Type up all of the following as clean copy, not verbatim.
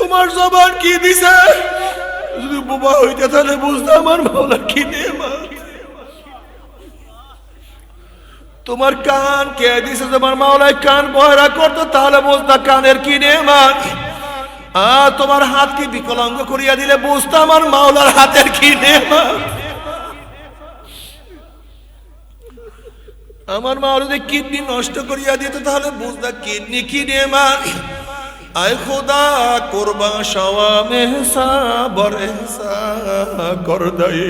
তোমার জবান কি দিছে? যদি বোবা হইতে তাহলে বুঝতে আমার মাওলার কি নেয়ামত। তোমার কান কে দিছে? তোমার মাওলায় কান বয়রা করতো তাহলে বুঝতা কানের কি নেয়ামত। তোমার হাত কি বিকলাঙ্গ করিয়া দিলে বুঝতা আমার মাওলার হাতের কি নেয়ামত। আমার মাওলা যদি কিডনি নষ্ট করিয়া দিত তাহলে বুঝতা কিডনি কি নেয়ামত। আয় খোদা করবা শাওয়া মেহসা বরেসা কর দাই।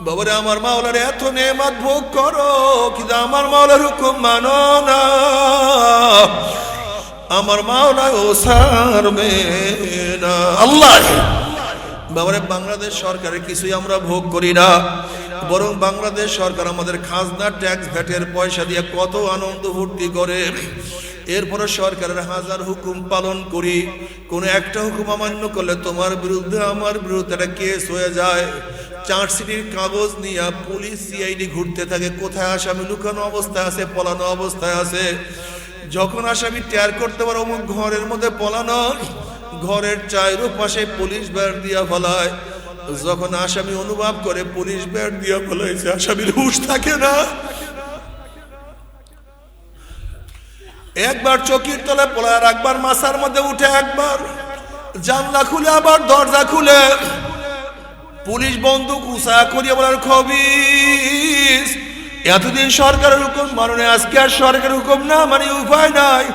বাবারে আমার মাওলার এত নেয়ামত ভোগ করো, কিন্তু আমার মাওলার হুকুম মানো না। আমার মাওলা ও ছাড়বে না। আল্লাহ বাবারে বাংলাদেশ সরকারের কিছুই আমরা ভোগ করি না, বরং বাংলাদেশ সরকার আমাদের খাজনা ট্যাক্স ভ্যাটের পয়সা দিয়ে কত আনন্দ ফুর্তি করে। এরপরে সরকারের হাজার হুকুম পালন করি, কোন একটা হুকুম অমান্য করলে তোমার বিরুদ্ধে আমার বিরুদ্ধে একটা কেস হয়ে যায়। চার্জশিটের কাগজ নিয়ে পুলিশ সিআইডি ঘুরতে থাকে, কোথায় আসামি লুকানো অবস্থায় আছে, পলানো অবস্থায় আছে। যখন আসামি টের করতে পারে অমুক ঘরের মধ্যে পলানো, ঘরের চাইরো পাশে পুলিশ ব্যাট দিয়া ফেলায়। যখন আসামি অনুভব করে পুলিশ ব্যাট দিয়া ফেলাইছে, আসামির হুঁশ থাকে না। একবার চকির তলে পলায়, একবার মাথার মধ্যে উঠে, একবার জানলা খুলে আবার দরজা খুলে পুলিশ বন্দুক উঁচা করিয়া বলার খবিস। এতদিন সরকারের হুকুম মানে, আজকে আর সরকারের হুকুম না মানে উপায় নাই।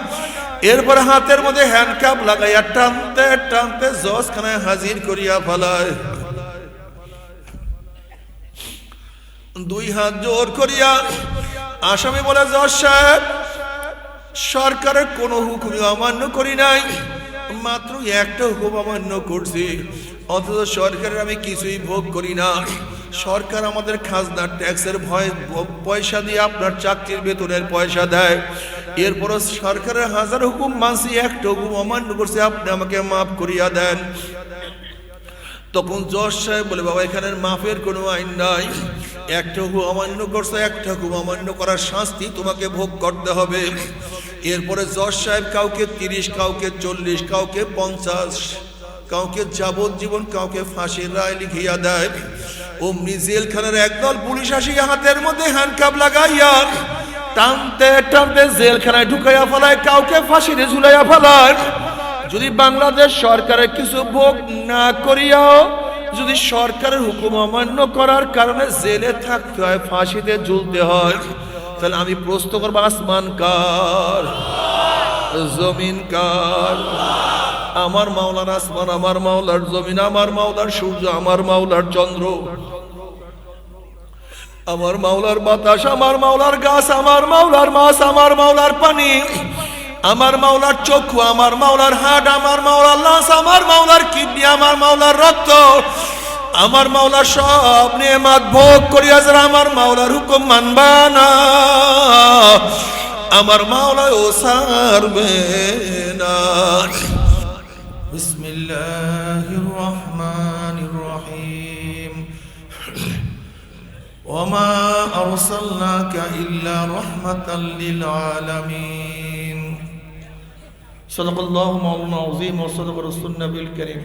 এরপর হাতের মধ্যে হ্যান্ডকাপ লাগাইয়া টানতে টানতে জজখানায় হাজির করিয়া ফেলায়। দুই হাত জোর করিয়া আসামি বলে, জজ সাহেব সরকারের কোন হুকুম অমান্য করি নাই, মাত্র একটা হুকুম অমান্য করছি, অথচ সরকারের আমি কিছুই ভোগ করি না। সরকার আমাদের খাজনা ট্যাক্সের ভয় পয়সা দিয়ে আপনার চাকরির বেতনের পয়সা দেয়। এরপরও সরকারের হাজার হুকুম মানছি, একটা হুকুম অমান্য করছে, আপনি আমাকে মাফ করিয়া দেন। তখন জজ সাহেব বলে, বাবা এখানের মাফের কোনো আইন নাই, একটা হুকুম অমান্য করছে, একটা হুকুম অমান্য করার শাস্তি তোমাকে ভোগ করতে হবে। এরপরে জজ সাহেব কাউকে 30, কাউকে 40, কাউকে 50, কাউকে যাবজ্জীবন, কাউকে ফাঁসির রায় লিখিয়া দেয়। অমনি জেলখানার একদল পুলিশ আসিয়া হাতের মধ্যে হ্যান্ডকাপ লাগাইয়া টানতে টানতে জেলখানায় ঢুকাইয়া ফেলায়, কাউকে ফাঁসিতে ঝুলাইয়া ফেলায়। যদি বাংলাদেশ সরকারের কিছু ভোগ না করিয়াও যদি সরকারের হুকুম অমান্য করার কারণে জেলে থাকতে হয়, ফাঁসিতে ঝুলতে হয়, তাহলে আমি প্রশ্ন করবো, আসমান কার, জমিন কার? আমার মাওলার আসমান, আমার মাওলার জমিন, আমার মাওলার সূর্য, আমার মাওলার চন্দ্র, আমার মাওলার বাতাস, আমার মাওলার গাছ, আমার মাওলার মাছ, আমার মাওলার পানি, আমার মাওলার চক্ষু, আমার মাওলার হাট, আমার মাওলার লাশ, আমার মাওলার কিডনি, আমার মাওলার রক্ত, আমার মাওলার সব নেয়ামত ভোগ করিয়া যারা আমার মাওলার হুকুম মানবা না, আমার মাওলা ও ছাড়বে না। বিসমিল্লাহির রহমানির রহিম। ওমা আরসালনাকা ইল্লা রাহমাতাল লিল আলামিন। সাদাকাল্লাহু মাওলানা আযীম ওয়া সাদাকা রাসূলুন নবীল কারীম।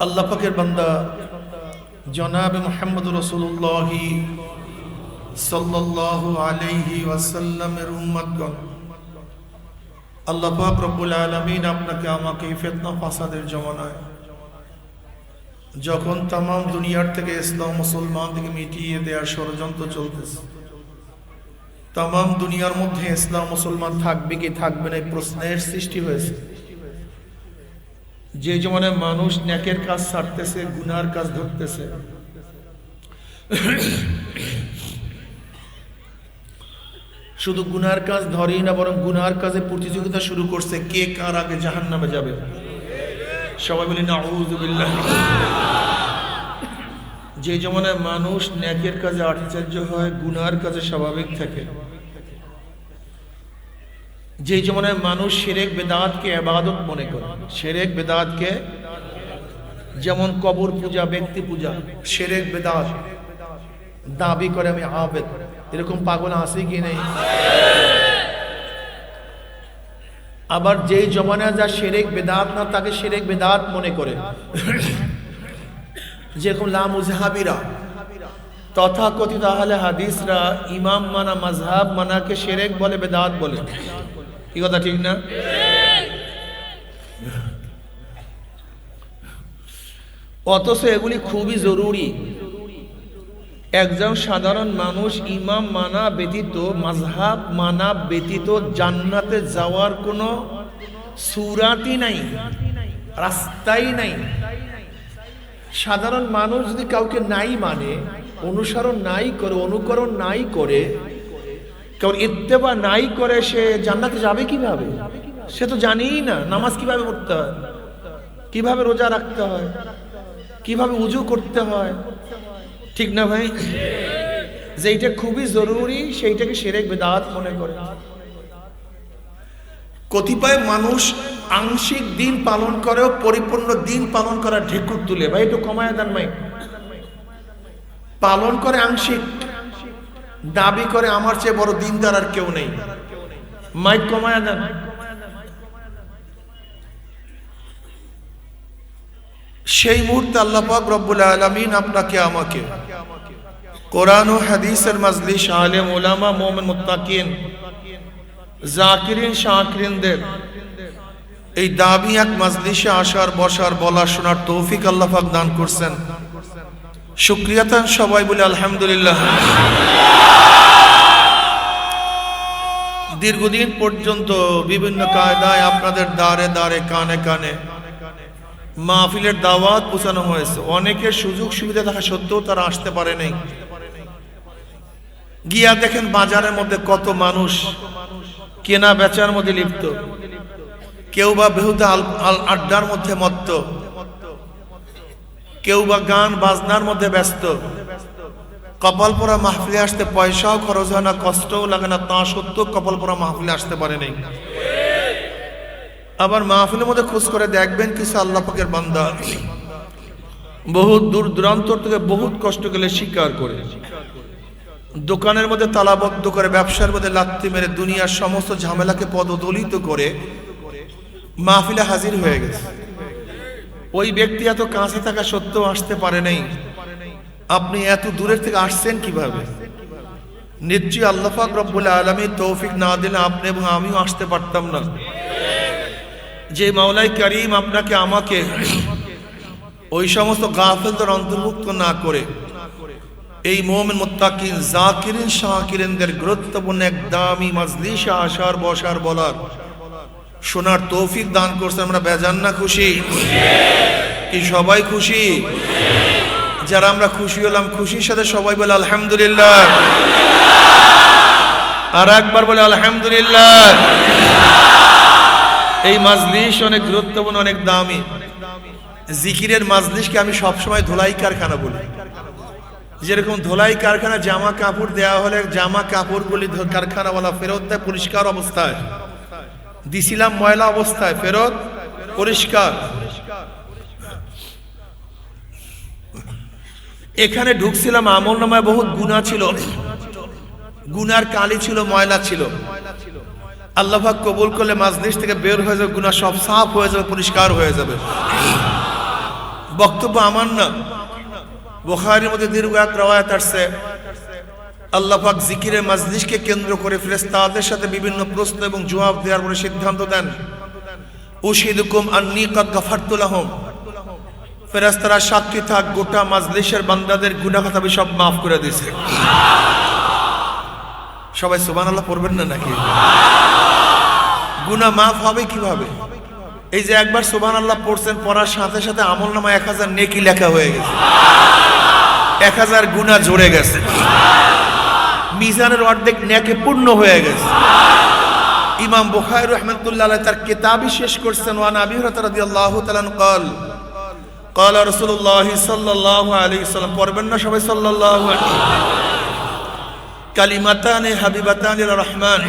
আল্লাহ পাকের বান্দা জনাব মুহাম্মদ রাসূলুল্লাহ সাল্লাল্লাহু আলাইহি ওয়াসাল্লামের উম্মতগণ, আল্লাহ পাক রব্বুল আলামিন আপনাকে আমাকে ফিতনা ফাসাদের জমানায় যখন তাম দুনিয়ার থেকে ইসলাম মুসলমানদেরকে মিটিয়ে দেওয়ার ষড়যন্ত্র চলতেছে, তাম দুনিয়ার মধ্যে ইসলাম মুসলমান থাকবে কি থাকবে না এই প্রশ্নের সৃষ্টি হয়েছে। যে জমানায় মানুষ নেকের কাজ ছাড়তেছে, গুনার কাজ ধরতেছে, শুধু গুনার কাজ ধরেই না, বরং গুনার কাজে প্রতিযোগিতা শুরু করছে, কে কার আগে জাহান্নামে যাবে। সবাই বলি নাউযুবিল্লাহ। যে জমানায় মানুষ নেকের কাজে আশ্চর্য হয়, গুনার কাজে স্বাভাবিক থাকে, যে জমানায় মানুষ শিরক বেদাতকে ইবাদত মনে করে, শিরক বেদাতকে, যেমন কবর পূজা, ব্যক্তি পূজা, শিরক বেদাত, দাবি করে আমি আবেদ, এরকম পাগল আছে কি নেই? আবার যেই জমানায় যা শিরক বিদআত না তাকে শিরক বিদআত মনে করে, যেরকম লা মুযহাবিরা তথাকথিত আহলে হাদিসরা ইমাম মানা মাযহাব মানাকে শিরক বলে, বিদআত বলে। কি কথা ঠিক না? অথচ এগুলি খুবই জরুরি। একজন সাধারণ মানুষ ইমাম মানা ব্যতীত, মাযহাব মানা ব্যতীত জান্নাতে যাওয়ার কোনো সূরাতই নাই, রাস্তাই নাই। সাধারণ মানুষ যদি কাউকে নাই মানে, অনুসরণ নাই করে, অনুকরণ নাই করে, কেউ ইত্তেবা নাই করে, সে জান্নাতে যাবে কিভাবে? সে তো জানেই না নামাজ কিভাবে পড়তে হয়, কিভাবে রোজা রাখতে হয়, কিভাবে উজু করতে হয়। ঠিক না ভাই? যেটা খুবই জরুরি সেইটাকে শিরক বিদআত মনে করে। কতিপয় মানুষ আংশিক দিন পালন করেও পরিপূর্ণ দিন পালন করার ঢেকুর তুলে। ভাই একটু কমায় দেন মাইক। পালন করে আংশিক, দাবি করে আমার চেয়ে বড় দিনদার আর কেউ নেই। মাইক কমায় দেন। সেই মুহূর্তে আল্লাহ পাক রব্বুল আলামিন আপনাকে আমাকে কোরআন ও হাদিসের মাজলিস, আলেম ওলামা, মুমিন মুত্তাকিন, জাকিরিন শাকিরিনদের এই দাবি এক মাজলিসে আসার, বসার, বলার, শোনার তৌফিক আল্লাহ পাক দান করছেন। শুকরিয়া তান সবাই বলে আলহামদুলিল্লাহ। দীর্ঘদিন পর্যন্ত বিভিন্ন কায়দায় আপনাদের দ্বারে দ্বারে, কানে কানে মাহফিলের দাওয়াত পৌঁছানো হয়েছে। অনেকের সুযোগ সুবিধা থাকা সত্ত্বেও তারা আসতে পারে নাই। গিয়া দেখেন বাজারের মধ্যে কত মানুষ কেনা বেচার মধ্যে লিপ্ত, কেউ বা বেহুদা আড্ডার মধ্যে মত্ত, কেউ বা গান বাজনার মধ্যে ব্যস্ত। কপাল পোড়া মাহফিলে আসতে পয়সাও খরচ হয় না, কষ্টও লাগে না, তা সত্ত্বেও কপাল পোড়া মাহফিলে আসতে পারে নাই। আবার মাহফিলের মধ্যে খোঁজ করে দেখবেন কিছু আল্লাহ পাকের বান্দা বহুত দূর দূরান্ত থেকে বহুত কষ্ট গেলে স্বীকার করে দোকানের মধ্যে তালাবদ্ধ করে, ব্যবসার মধ্যে লাত্তি মেরে, দুনিয়ার সমস্ত ঝামেলাকে পদদলিত করে মাহফিলে হাজির হয়ে গেছে। ওই ব্যক্তি এত কাছে থাকা সত্ত্বেও আসতে পারে নাই। আপনি এত দূরের থেকে আসছেন কিভাবে? নিশ্চয়ই আল্লাহ পাক রব্বুল আলামিন তৌফিক না দিলে আপনি এবং আমিও আসতে পারতাম না। যে মাওলাই কারীম আপনাকে আমাকে ওই সমস্ত গাফেলদের অন্তর্ভুক্ত না করে এই মুমিন মুত্তাকিন, জাকিরিন শাকিরিনদের গুরুত্বপূর্ণ এক দামি মাজলিসে আসার, বসার, বলার, শোনার তৌফিক দান করছেন, আমরা বেজান না খুশি? কি সবাই খুশি? যারা আমরা খুশি হলাম, খুশির সাথে সবাই বলে আলহামদুলিল্লাহ। আর একবার বলে আলহামদুলিল্লাহ। এই মাজলিস অনেক গুরুত্বপূর্ণ, অনেক দামি। জিকিরের মাজলিসকে আমি সবসময় ধোলাই কারখানা বলি। যেরকম ধোলাই কারখানা জামা কাপড় দেওয়া হলে জামা কাপড়গুলি কারখানাওয়ালা ফেরত দেয় পরিষ্কার অবস্থায়, দিছিলাম ময়লা অবস্থায়, ফেরত পরিষ্কার। এখানে ঢুকছিলাম, আমল নামায় বহুত গুনাহ ছিল, গুনার কালি ছিল, ময়লা ছিল। আল্লাহ পাক কবুল করলে মাজলিস থেকে বের হয়ে যাবে, গুনাহ সব সাফ হয়ে যাবে, পরিষ্কার হয়ে যাবে। বক্তব্য আমার না, বুখারীর মধ্যে দীর্ঘ এক রওয়ায়াত আসছে, আল্লাহ পাক জিকিরের মাজলিসকে কেন্দ্র করে ফেরেশতাদের সাথে বিভিন্ন প্রশ্ন এবং জবাব দেওয়ার পরে সিদ্ধান্ত দেন, উশহিদুকুম আন্নী কাদ গাফারতু লাহুম। ফেরেশতারা সাক্ষী থাক, গোটা মাজলিসের বান্দাদের গুনাহ খাতা আমি সব মাফ করে দিয়েছে। সবাই সুবহানাল্লাহ পড়বেন না নাকি? গুনাহ মাফ হবে কিভাবে? এই যে একবার সুবহানাল্লাহ পড়ছেন, পড়ার সাথে সাথে আমলনামায় 1000 নেকি লেখা হয়ে গেছে, 1000 গুনাহ জড়ে গেছে, মিজানের অর্ধেক নেকি পূর্ণ হয়ে গেছে। ইমাম বুখারী রাহমাতুল্লাহ আলাইহি তার কিতাবই শেষ করছেন, ওয়া আবি হুরায়রা রাদিয়াল্লাহু তাআলা قال قال رسول الله صلى الله عليه وسلم। পড়বেন না সবাই সাল্লাল্লাহু আলাইহি? কালিমাতানি হাবিবাতানি লির রহমান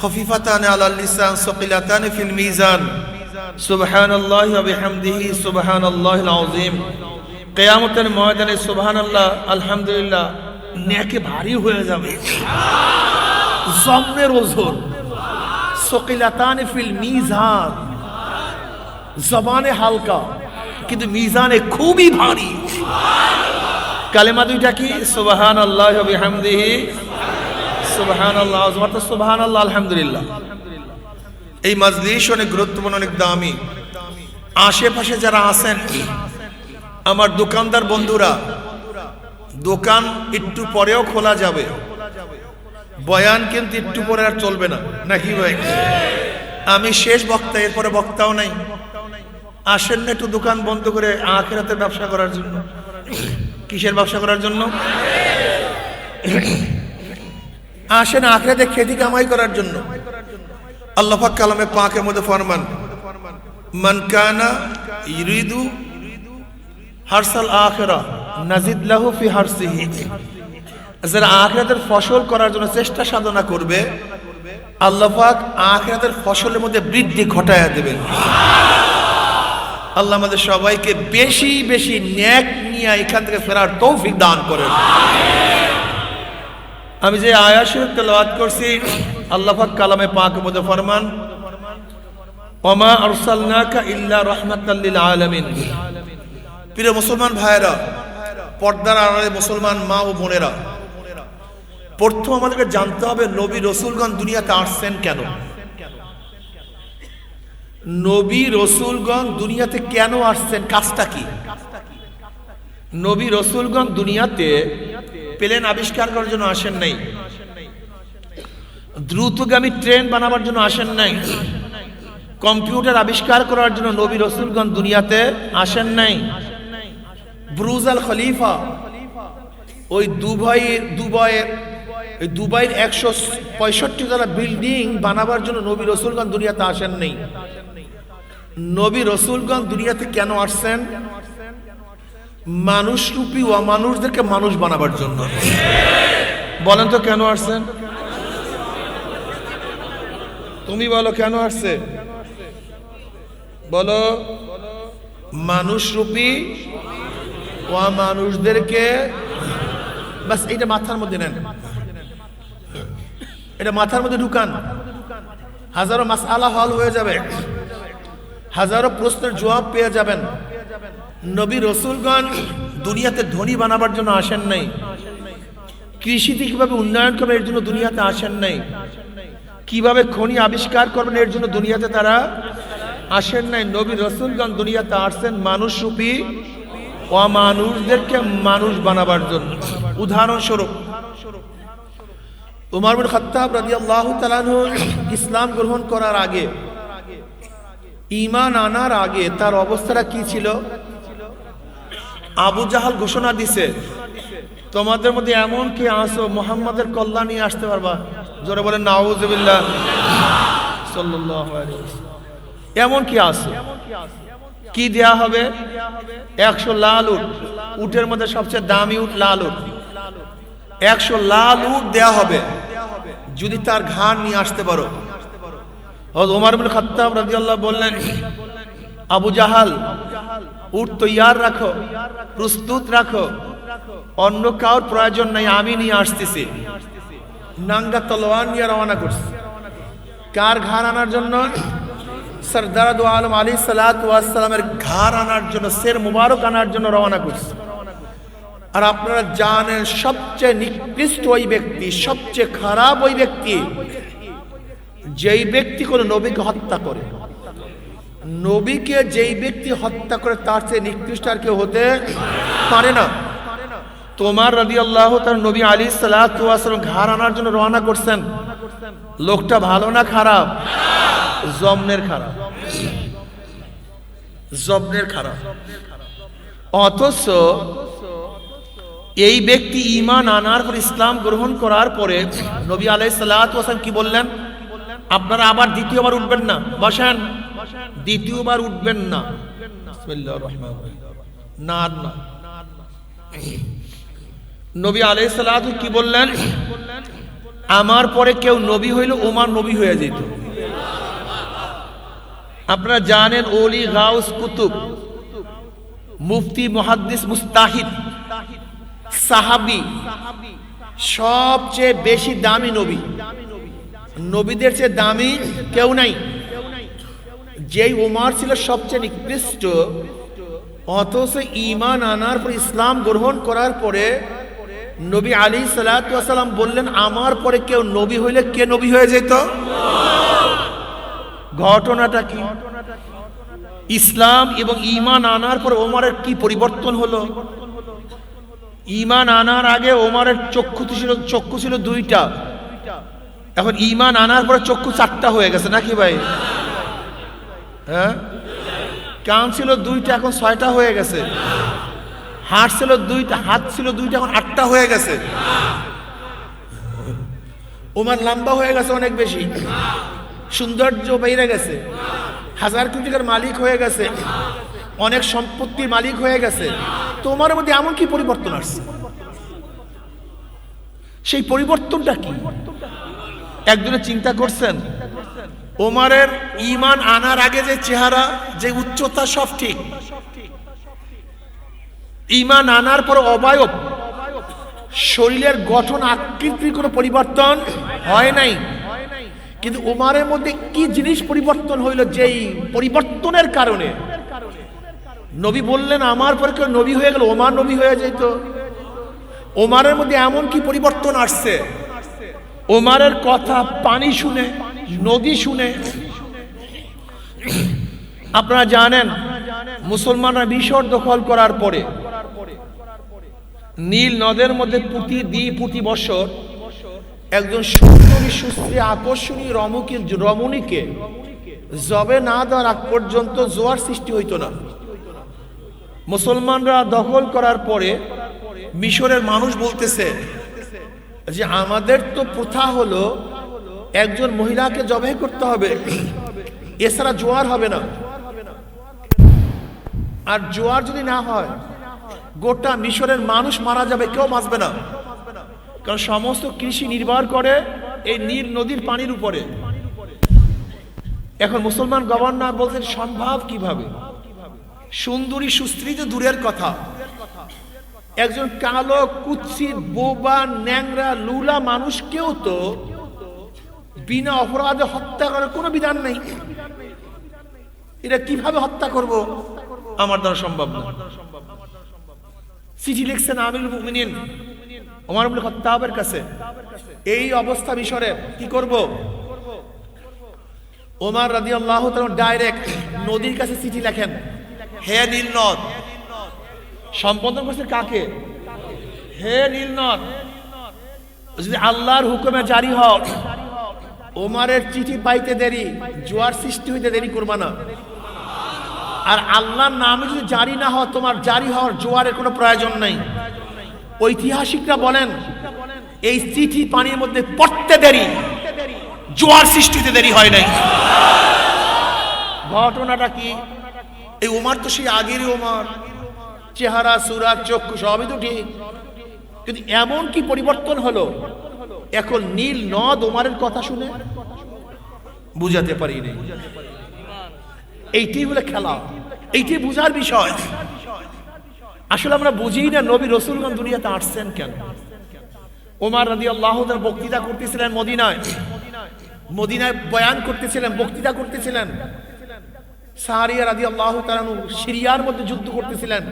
খফিফাতানি আলাল লিসান সাকিলাতানি ফিল মিজান সুবহানাল্লাহি ওয়া বিহামদিহি সুবহানাল্লাহিল আযীম। কিয়ামতের ময়দানে সুবহানাল্লাহ আলহামদুলিল্লাহ নেকি ভারী হয়ে যাবে, জম্মের ওজন। সকিলাতান ফিল মিজান, জবানে হালকা কিন্তু মিজানে খুবই ভারী। কালেমা দুইটা কি? সুবহানাল্লাহ ওয়া বিহামদিহি সুবহানাল্লাহ, সুবহানাল্লাহ, আলহামদুলিল্লাহ। এই মাজলিস অনেক গুরুত্বপূর্ণ, অনেক দামি। আশেপাশে যারা আছেন আমার দোকানদার বন্ধুরা, দোকান একটু পরেও খোলা যাবে, বয়ান কিন্তু একটু পরে আর চলবে না, নাকি ভাই? আমি শেষ বক্তা, এরপরে বক্তাও নাই। আসেন না একটু দোকান বন্ধ করে আখিরাতের ব্যবসা করার জন্য। কিসের ব্যবসা করার জন্য? আসেন আখিরাতে খেতি কামাই করার জন্য। আল্লাহ পাক কালামে পাকের মধ্যে ফরমান, মান কানা ইরিদু হারসাল আখিরা নাজিদ লাহু ফি হারসিহি। যারা আখিরাতের ফসল করার জন্য চেষ্টা সাধনা করবে, আল্লাহ পাক আখিরাতের ফসলের মধ্যে বৃদ্ধি ঘটায়া দেবেন। আল্লাহ আমাদের সবাইকে বেশি বেশি নেক নিয়ে এখান থেকে ফেরার তৌফিক দান করেন। আমি যে আয়াত শরীফ তেলাওয়াত করছি, আল্লাহ পাক কালামে পাকের মধ্যে ফরমান, ওমা আরসালনাকা ইল্লা রাহমাতাল লিল আলামিন। প্রিয় মুসলমান ভাইয়েরা, পর্দার আড়ালে মুসলমান মা ও বোনেরা, প্রথম আমাদেরকে জানতে হবে নবী রসুলগণ দুনিয়াতে আসছেন কেন? নবী রসুলগণ দুনিয়াতে কেন আসছেন? কাজটা কি? নবী রসুলগণ দুনিয়াতে প্লেন আবিষ্কার করার জন্য আসেন নাই, দ্রুতগামী ট্রেন বানাবার জন্য আসেন নাই, কম্পিউটার আবিষ্কার করার জন্য নবী রসুলগণ দুনিয়াতে আসেন নাই, বুরুজ আল খলিফা ওই দুবাইয়ের 165 তলা বিল্ডিং বানাবার জন্য নবী রসুলগণ দুনিয়াতে আসেন নাই। নবী রসুলগণ দুনিয়াতে কেন আসছেন? মানুষরূপী ও মানুষদেরকে মানুষ বানাবার জন্য। বলেন তো কেন আসছেন? তুমি বলো কেন আসছে? বলো। মানুষরূপী ও মানুষদেরকে, বাস এটা মাথার মধ্যে নেন, এটা মাথার মধ্যে ঢুকান। হাজারো মাসআলা হল হয়ে যাবে, হাজারো প্রশ্নের জবাব পেয়ে যাবেন। নবী রসুলগণ দুনিয়াতে ধনী বানাবার জন্য আসেন নাই, কৃষিতে কিভাবে উন্নয়ন করবেন এর জন্য দুনিয়াতে আসেন নাই, কিভাবে খনি আবিষ্কার করবেন এর জন্য দুনিয়াতে তারা আসেন নাই। নবী রসুলগণ দুনিয়াতে আসছেন মানুষরূপী ও মানুষদেরকে মানুষ বানাবার জন্য। উদাহরণস্বরূপ উমর বিন খাত্তাব রাদিয়াল্লাহু তাআলা আনহু ইসলাম গ্রহণ করার আগে, ঈমান আনার আগে তার অবস্থাটা কি ছিল? আবু জাহাল ঘোষণা দিছে, তোমাদের মধ্যে এমন কি আসো মুহাম্মাদের কল্যাণ নিয়ে আসতে পারবা? জোরে বলেন নাউযুবিল্লাহ সাল্লাল্লাহু আলাইহি ওয়াসাল্লাম। এমন কি আসো? কি দেয়া হবে? 100 লাল উট, উটের মধ্যে সবচেয়ে দামি উট লাল উট, 100 লাল উট দেয়া হবে যদি তার ঘাড় নিয়ে আসতে পারো। ওমর বিন খাত্তাব রাদিয়াল্লাহু বললেন, আবু জাহাল উট তৈয়ার রাখো, প্রস্তুত রাখো, অন্য কাউর প্রয়োজন নাই, আমি নিয়ে আসতেছি। নাঙ্গা তলোয়ার নিয়ে রওনা করছে। কার ঘাড় আনার জন্য? সরদার দু আলম আলাইহিস সালাতু ওয়াস সালামের ঘাড় আনার জন্য, সের মুবারক আনার জন্য রওনা করছে। আর আপনারা জানেন সবচেয়ে নিকৃষ্ট ওই ব্যক্তি, সবচেয়ে খারাপ ওই ব্যক্তি যেই ব্যক্তি কোনো নবীকে হত্যা করে। নবীকে যেই ব্যক্তি হত্যা করে তার চেয়ে নিকৃষ্ট আর কেউ হতে পারে না। তোমার রাদিয়াল্লাহু তাআলা নবী আলাইহিস সালাতু ওয়াস সালাম ঘাড় আনার জন্য রওনা করছেন। লোকটা ভালো না খারাপ? জমনের খারাপ, জমনের খারাপ। অথচ এই ব্যক্তি ঈমান আনার পর, ইসলাম গ্রহণ করার পরে নবী আলাইহিস সালাতু ওয়াস সালাম কি বললেন? আপনারা আবার দ্বিতীয়বার উঠবেন না, বসেন, দ্বিতীয়বার উঠবেন না। বিসমিল্লাহির রহমানির রহিম। না না, নবী আলাইহিস সালাতু কি বললেন? আমার পরে কেউ নবী হইল ওমর নবী হয়ে যেত। আপনারা জানেন ওলি, গাউস, কুতুব, মুফতি, মুহাদ্দিস, মুস্তাহিদ, সাহাবী, সবচেয়ে বেশি দামি নবী নবীদের চেয়ে দামি কেউ নাই। যেই ওমর ছিল সবচেয়ে নিকৃষ্ট, অথচ ঈমান আনার পর, ইসলাম গ্রহণ করার পরে নবী আলাইহিস সালাতু ওয়াস সালাম বললেন, আমার পরে কেউ নবী হইলে কে নবী হয়ে যেত? ঘটনাটা কি? ইসলাম এবং ঈমান আনার পর ওমরের কি পরিবর্তন হলো? ঈমান আনার আগে ওমরের চক্ষু ছিল দুইটা, এখন ঈমান আনার পরে চক্ষু চারটা হয়ে গেছে নাকি ভাই? হ্যাঁ, কান ছিল দুইটা, এখন ছয়টা হয়ে গেছে। হাত ছিল দুইটা, এখন আটটা হয়ে গেছে। ওমর লম্বা হয়ে গেছে অনেক বেশি, সৌন্দর্য বেড়ে গেছে, 1000 কোটি টাকার মালিক হয়ে গেছে, অনেক সম্পত্তির মালিক হয়ে গেছে। তোমার মধ্যে এমন কি পরিবর্তন আসছে? সেই পরিবর্তনটা কি? একজনে চিন্তা করছেন? ওমরের ঈমান আনার আগে যে চেহারা, যে উচ্চতা, সব ঠিক। ঈমান আনার পর অবয়ব, শরীরের গঠন আকৃতির কোনো পরিবর্তন হয় নাই। কিন্তু ওমরের মধ্যে কি জিনিস পরিবর্তন হইল, যেই পরিবর্তনের কারণে নবী বললেন, আমার পরে কেউ নবী হয়ে গেল, ওমর নবী হয়ে যেত। ওমরের মধ্যে এমন কি পরিবর্তন আসছে? ওমরের কথা পানি শুনে, নদী শুনে। আপনারা জানেন, মুসলমানরা মিশর দখল করার পরে নীল নদের মধ্যে প্রতি বছর একজন সুন্দরী, সুশ্রী, আকর্ষণীয় রমণীকে জবে না দেওয়ার আগ পর্যন্ত জোয়ার সৃষ্টি হইত না। মুসলমানরা দখল করার পরে মিশরের মানুষ বলতেছে যে আমাদের তো প্রথা হলো একজন মহিলাকে জবে করতে হবে, এছাড়া জোয়ার হবে না। আর জোয়ার যদি না হয়, গোটা মিশরের মানুষ মারা যাবে, কেউ বাঁচবে না। কারণ সমস্ত কৃষি নির্ভর করে এই নীল নদীর পানির উপরে। এখন মুসলমান গভর্নর বলছেন, সম্ভব কিভাবে? সুন্দরী, সুস্ত্রী তো দূরের কথা, একজন কালো, কুৎসিত, বোবা, ন্যাংরা, লুলা মানুষকেও তো বিনা অপরাধে হত্যা করার কোনো বিধান নেই। এটা কিভাবে হত্যা করব? আমার দ্বারা সম্ভব না। চিঠি লিখছেন আমিরুল মুমিনিন ওমর ইবনে খাত্তাবের কাছে, এই অবস্থা মিশরে, কি করব? ওমর রাদিয়াল্লাহু তাআলা ডাইরেক্ট নদীর কাছে চিঠি লেখেন, হে নীল নদ। সম্বোধন করছে কাকে? হে নীল নদ, যদি আল্লাহর হুকুমে জারি হও, ওমরের চিঠি পাইতে দেরি, জোয়ার সৃষ্টি হইতে দেরি করবা না। আর আল্লাহর নামে যদি জারি না হয়, তোমার জারি হওয়ার জোয়ারের কোনো প্রয়োজন নাই। ঐতিহাসিকরা বলেন, এই চিঠি পানির মধ্যে পড়তে দেরি, জোয়ার সৃষ্টিতে দেরি হয় নাই। ঘটনাটা কি? এই ওমর তো সেই আগেরই ওমর, চেহারা, সুরাত, চক্ষু সবই তো ঠিক, কিন্তু এমন কি পরিবর্তন হলো? এখন নীল নদ ওমরের কথা শুনে বুঝাতে পারি নাই। এইটাই হলো খেলা, এইটাই বুঝার বিষয়। আসলে আমরা বুঝি না নবী রাসূলগণ দুনিয়াতে আসছেন কেন। ওমর রাদিয়াল্লাহু তাআলা বক্তৃতা করতেছিলেন মদিনায় বয়ান করতেছিলেন, বক্তৃতা করতেছিলেন। সারিয়া রাদিয়াল্লাহু তাআলা সিরিয়ার মধ্যে যুদ্ধ করতেছিলেন,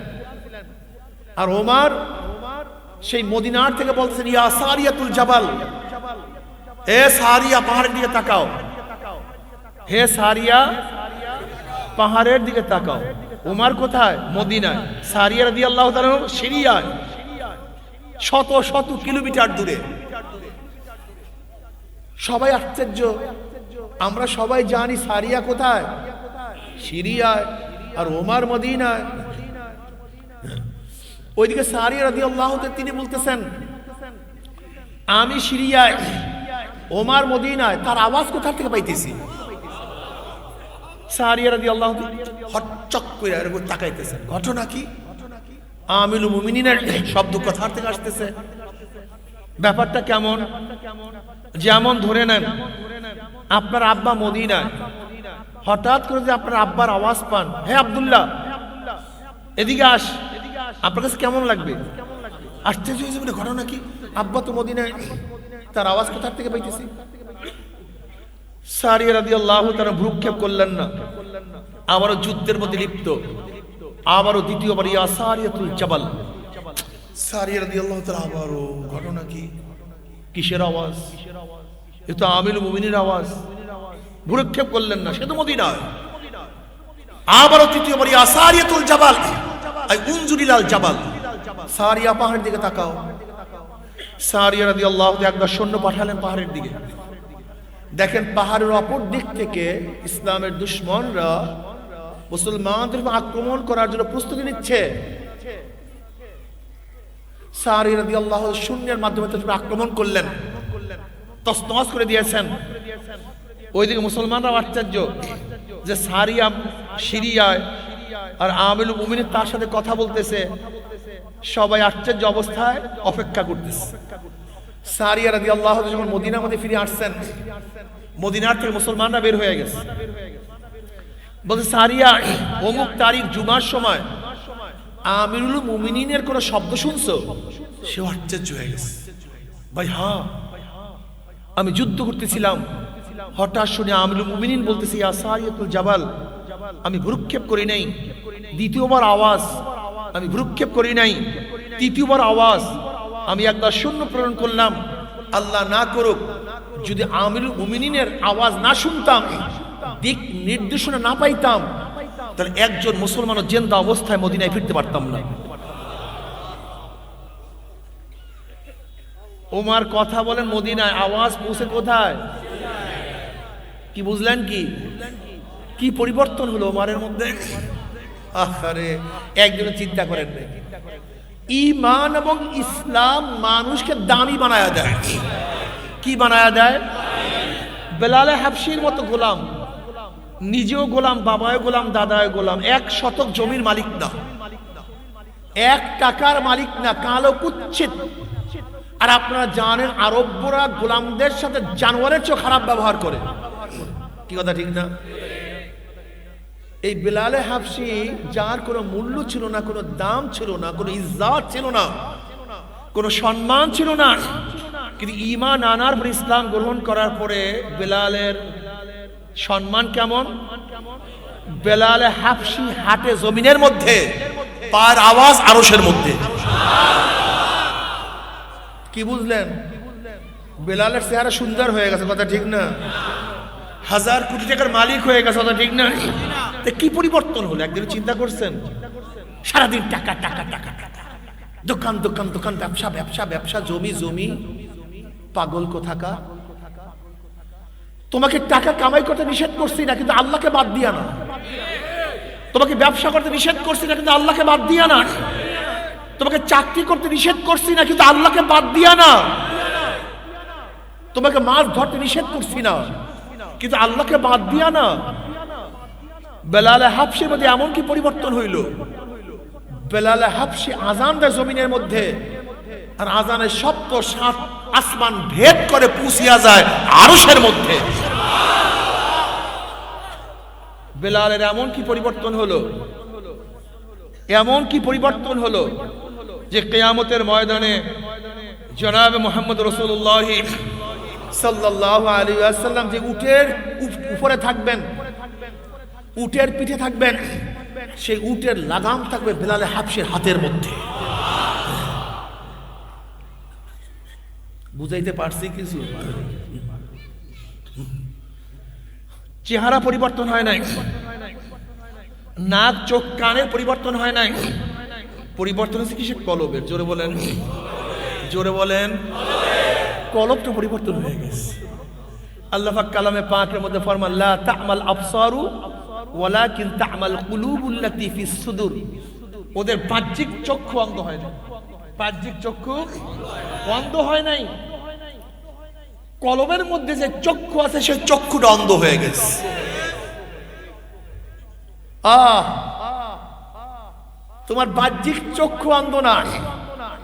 আর ওমর সেই মদিনার থেকে বলতেছেন, ইয়া সারিয়াতুল জাবাল, হে সারিয়া পাহাড়ের দিকে তাকাও, হে সারিয়া পাহাড়ের দিকে তাকাও। ওমর কোথায়? মদিনায়। সারিয়া রাদিয়াল্লাহু তাআলা সিরিয়ায়, শত শত কিলোমিটার দূরে। সবাই আশ্চর্য, আমরা সবাই জানি সারিয়া কোথায়, সিরিয়ায়, আর ওমর মদিনায়। ওইদিকে সারিয়া রাদিয়াল্লাহু তাআলা তিনি বলতেছেন, আমি সিরিয়ায়, ওমর মদিনায়, তার আওয়াজ কোথা থেকে পাইতেছি? সারিয়া রাদিয়াল্লাহু তাআলা হটচক করে এরকম তাকাইতেছেন, ঘটনা কি? আমিরুল মুমিনিনের শব্দ কোথা থেকে আসতেছে? ব্যাপারটা কেমন? যেমন ধরে নেন আপনার আব্বা মদিনায়, হঠাৎ করে যে আপনার আব্বার আওয়াজ পান, হে আব্দুল্লাহ এদিকে আস, আপনার কাছে কেমন লাগবে? আশ্চর্য হয়ে যাবে, ঘটনা কি? আব্বা তো মদিনায়, তার আওয়াজ কোথা থেকে পাইতেছি? সারিয়া রাদিয়াল্লাহু তাআলা ভ্রুক্ষেপ করলেন না, আবারও যুদ্ধের মধ্যে লিপ্ত। আবারও দ্বিতীয়বার ইয়া সারিয়াতুল জাবাল, সারিয়া রাদিয়াল্লাহু তাআলা আবারও, ঘটনা কি, কিসের আওয়াজ? এ তো আমিরুল মুমিনিনের আওয়াজ। ভ্রুক্ষেপ করলেন না, সে তো মদিনায়। আবারও তৃতীয়বার ইয়া সারিয়াতুল জাবাল আই উনজুরিলাল জাবাল, সারিয়া পাহাড়ের দিকে তাকাও। সারিয়া রাদিয়াল্লাহু তাআলা একবার সৈন্য পাঠালেন পাহাড়ের দিকে। দেখেন পাহাড়ের অপর দিক থেকে ইসলামের দুশমনরা মুসলমানদের উপর আক্রমণ করার জন্য প্রস্তুতি নিচ্ছে। সারিয়া রাদিয়াল্লাহু শূন্যের মাধ্যমে তাদের আক্রমণ করলেন, তছনছ করে দিয়েছেন। ওইদিকে মুসলমানরা আশ্চর্য যে সারিয়া সিরিয়ায় আর আমিরুল মুমিনিন তার সাথে কথা বলতেছে। সবাই আশ্চর্য অবস্থায় অপেক্ষা করতেছে। সারিয়া রাদিয়াল্লাহু তাআলা যখন মদিনার মধ্যে ফিরে আসছেন, মদিনার থেকে মুসলমানরা বের হয়ে গেছে। বলছে সারিয়া, অমুক তারিখ জুমার সময় আমিরুল মুমিনিনের কোন শব্দ শুনছো? সে আশ্চর্য হয়ে গেছে। ভাই হ্যাঁ, আমি যুদ্ধ করতেছিলাম, হঠাৎ শুনে আমিরুল মুমিনিন বলতেছে ইয়া সারিয়াতুল জাবাল, আমি ভ্রুক্ষেপ করি নাই। দ্বিতীয়বার আওয়াজ, আমি ভ্রুক্ষেপ করি নাই। তৃতীয়বার আওয়াজ, আমি একবার শূন্য প্রেরণ করলাম। আল্লাহ না করুক যদি আমিরুল মুমিনিনের আওয়াজ না শুনতাম, দিক নির্দেশনা না পাইতাম, তাহলে একজন মুসলমান জিন্দা অবস্থায় মদিনায় ফিরতে পারতাম না। ওমর কথা বলেন মদিনায়, আওয়াজ পৌঁছে কোথায়? কি বুঝলেন? কি পরিবর্তন হলো ওমরের মধ্যে? আরে একজন চিন্তা করেন, ঈমান এবং ইসলাম মানুষকে দামি বানায়া দেয়। কি বানায়া দেয়? বেলাল হাবশির মতো গোলাম, নিজেও গোলাম, বাবাও গোলাম, দাদাও গোলাম, 1 শতক জমির মালিক না, 1 টাকার মালিক না, কালো কুচ্ছিত। আর আপনারা জানেন আরবরা গোলামদের সাথে জানোয়ারের চেয়ে খারাপ ব্যবহার করে। কি কথা ঠিক না? এই বেলাল হাবশি যার কোনো মূল্য ছিল না, কোনো দাম ছিল না, কোনো ইজ্জত ছিল না, কোনো সম্মান ছিল না, কিন্তু ঈমান আনার পর, ইসলাম গ্রহণ করার পরে বেলালের সম্মান কেমন? বেলাল হাবশি হাটে জমিনের মধ্যে, পার আওয়াজ আরশের মধ্যে। কি বুঝলেন? বেলালের চেহারা সুন্দর হয়ে গেছে, কথা ঠিক না? 1000 কোটি টাকার মালিক হয়ে গেছে, কথা ঠিক না? কি পরিবর্তন হলো একদিন চিন্তা করছেন? সারাদিন টাকা টাকা টাকা টাকা, দোকান দোকান দোকান, ব্যবসা ব্যবসা ব্যবসা, জমি জমি, পাগল কোথাকা। তোমাকে টাকা কামাই করতে নিষেধ করছি না, কিন্তু আল্লাহকে বাদ দিয়া না। তোমাকে ব্যবসা করতে নিষেধ করছি না, কিন্তু আল্লাহকে বাদ দিয়া না। তোমাকে চাকরি করতে নিষেধ করছি না, কিন্তু আল্লাহকে বাদ দিয়া না। তোমাকে মাছ ধরতে নিষেধ করছি না, কিন্তু আল্লাহকে বাদ দিয়া না। বেলাল হাবশির মধ্যে এমন কি পরিবর্তন হইল? বেলাল হাবশি আজান দেয় জমিনের মধ্যে, আর আজানের শব্দ 7 আসমান ভেদ করে পৌঁছিয়া যায় আরশের মধ্যে। বেলালের এমন কি পরিবর্তন হলো? এমন কি পরিবর্তন হলো যে কিয়ামতের ময়দানে জনাবে মুহাম্মদ রাসূলুল্লাহ সাল্লাল্লাহু আলাইহি ওয়াসাল্লাম যে উটের উপরে থাকবেন, উটের পিঠে থাকবেন, সেই উটের লাগাম থাকবে বেলাল হাবশির হাতের মধ্যে। বুঝাইতে পারছি কিছু? চেহারা পরিবর্তন হয় নাই, নাক চোখ কানের পরিবর্তন হয় নাই, পরিবর্তন হচ্ছে কিসের? কলবের। জোরে বলেন, জোরে বলেন। কলবটা পরিবর্তন হয়ে গেছে। আল্লাহ পাক কালামে পাকের মধ্যে ফরমান, লা তা'মাল আবসারু ওয়ালাকিন তা'মাল কুলুবুল্লাতী ফিস সুদুর। ওদের বাহ্যিক চক্ষু অন্ধ হয় না, বাহ্যিক চক্ষু অন্ধ হয় নাই, কলবের মধ্যে যে চক্ষু আছে সেই চক্ষুটা অন্ধ হয়ে গেছে। তোমার বাহ্যিক চক্ষু অন্ধ না,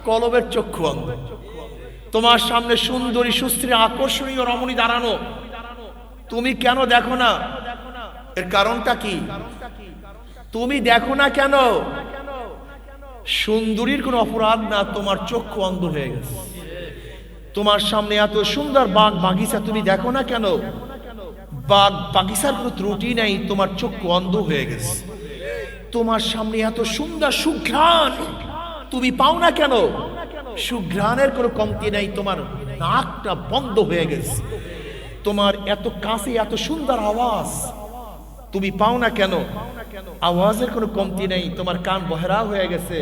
কলবের চক্ষু অন্ধ। তোমার সামনে সুন্দরী সুশ্রী আকর্ষণীয় রমণী দাঁড়ানো, তুমি কেন দেখো না? এর কারণটা কি? তুমি দেখো না কেন? সুন্দরীর কোনো অপরাধ না, তোমার চক্ষু অন্ধ হয়ে গেছে। তোমার সামনে এত সুন্দর বাগ বাগিচা, তুমি দেখো না কেন? বাগিচার কোনো ত্রুটি নাই, তোমার চক্ষু অন্ধ হয়ে গেছে। তোমার সামনে এত সুন্দর সুঘ্রাণ, তুমি পাও না কেন? সুঘ্রাণের কোনো কমতি নাই, তোমার নাকটা বন্ধ হয়ে গেছে। তোমার এত কাছে এত সুন্দর আওয়াজ, তুমি পাও না কেন? আওয়াজের কোনো কমতি নেই, তোমার কান বহেরা হয়ে গেছে।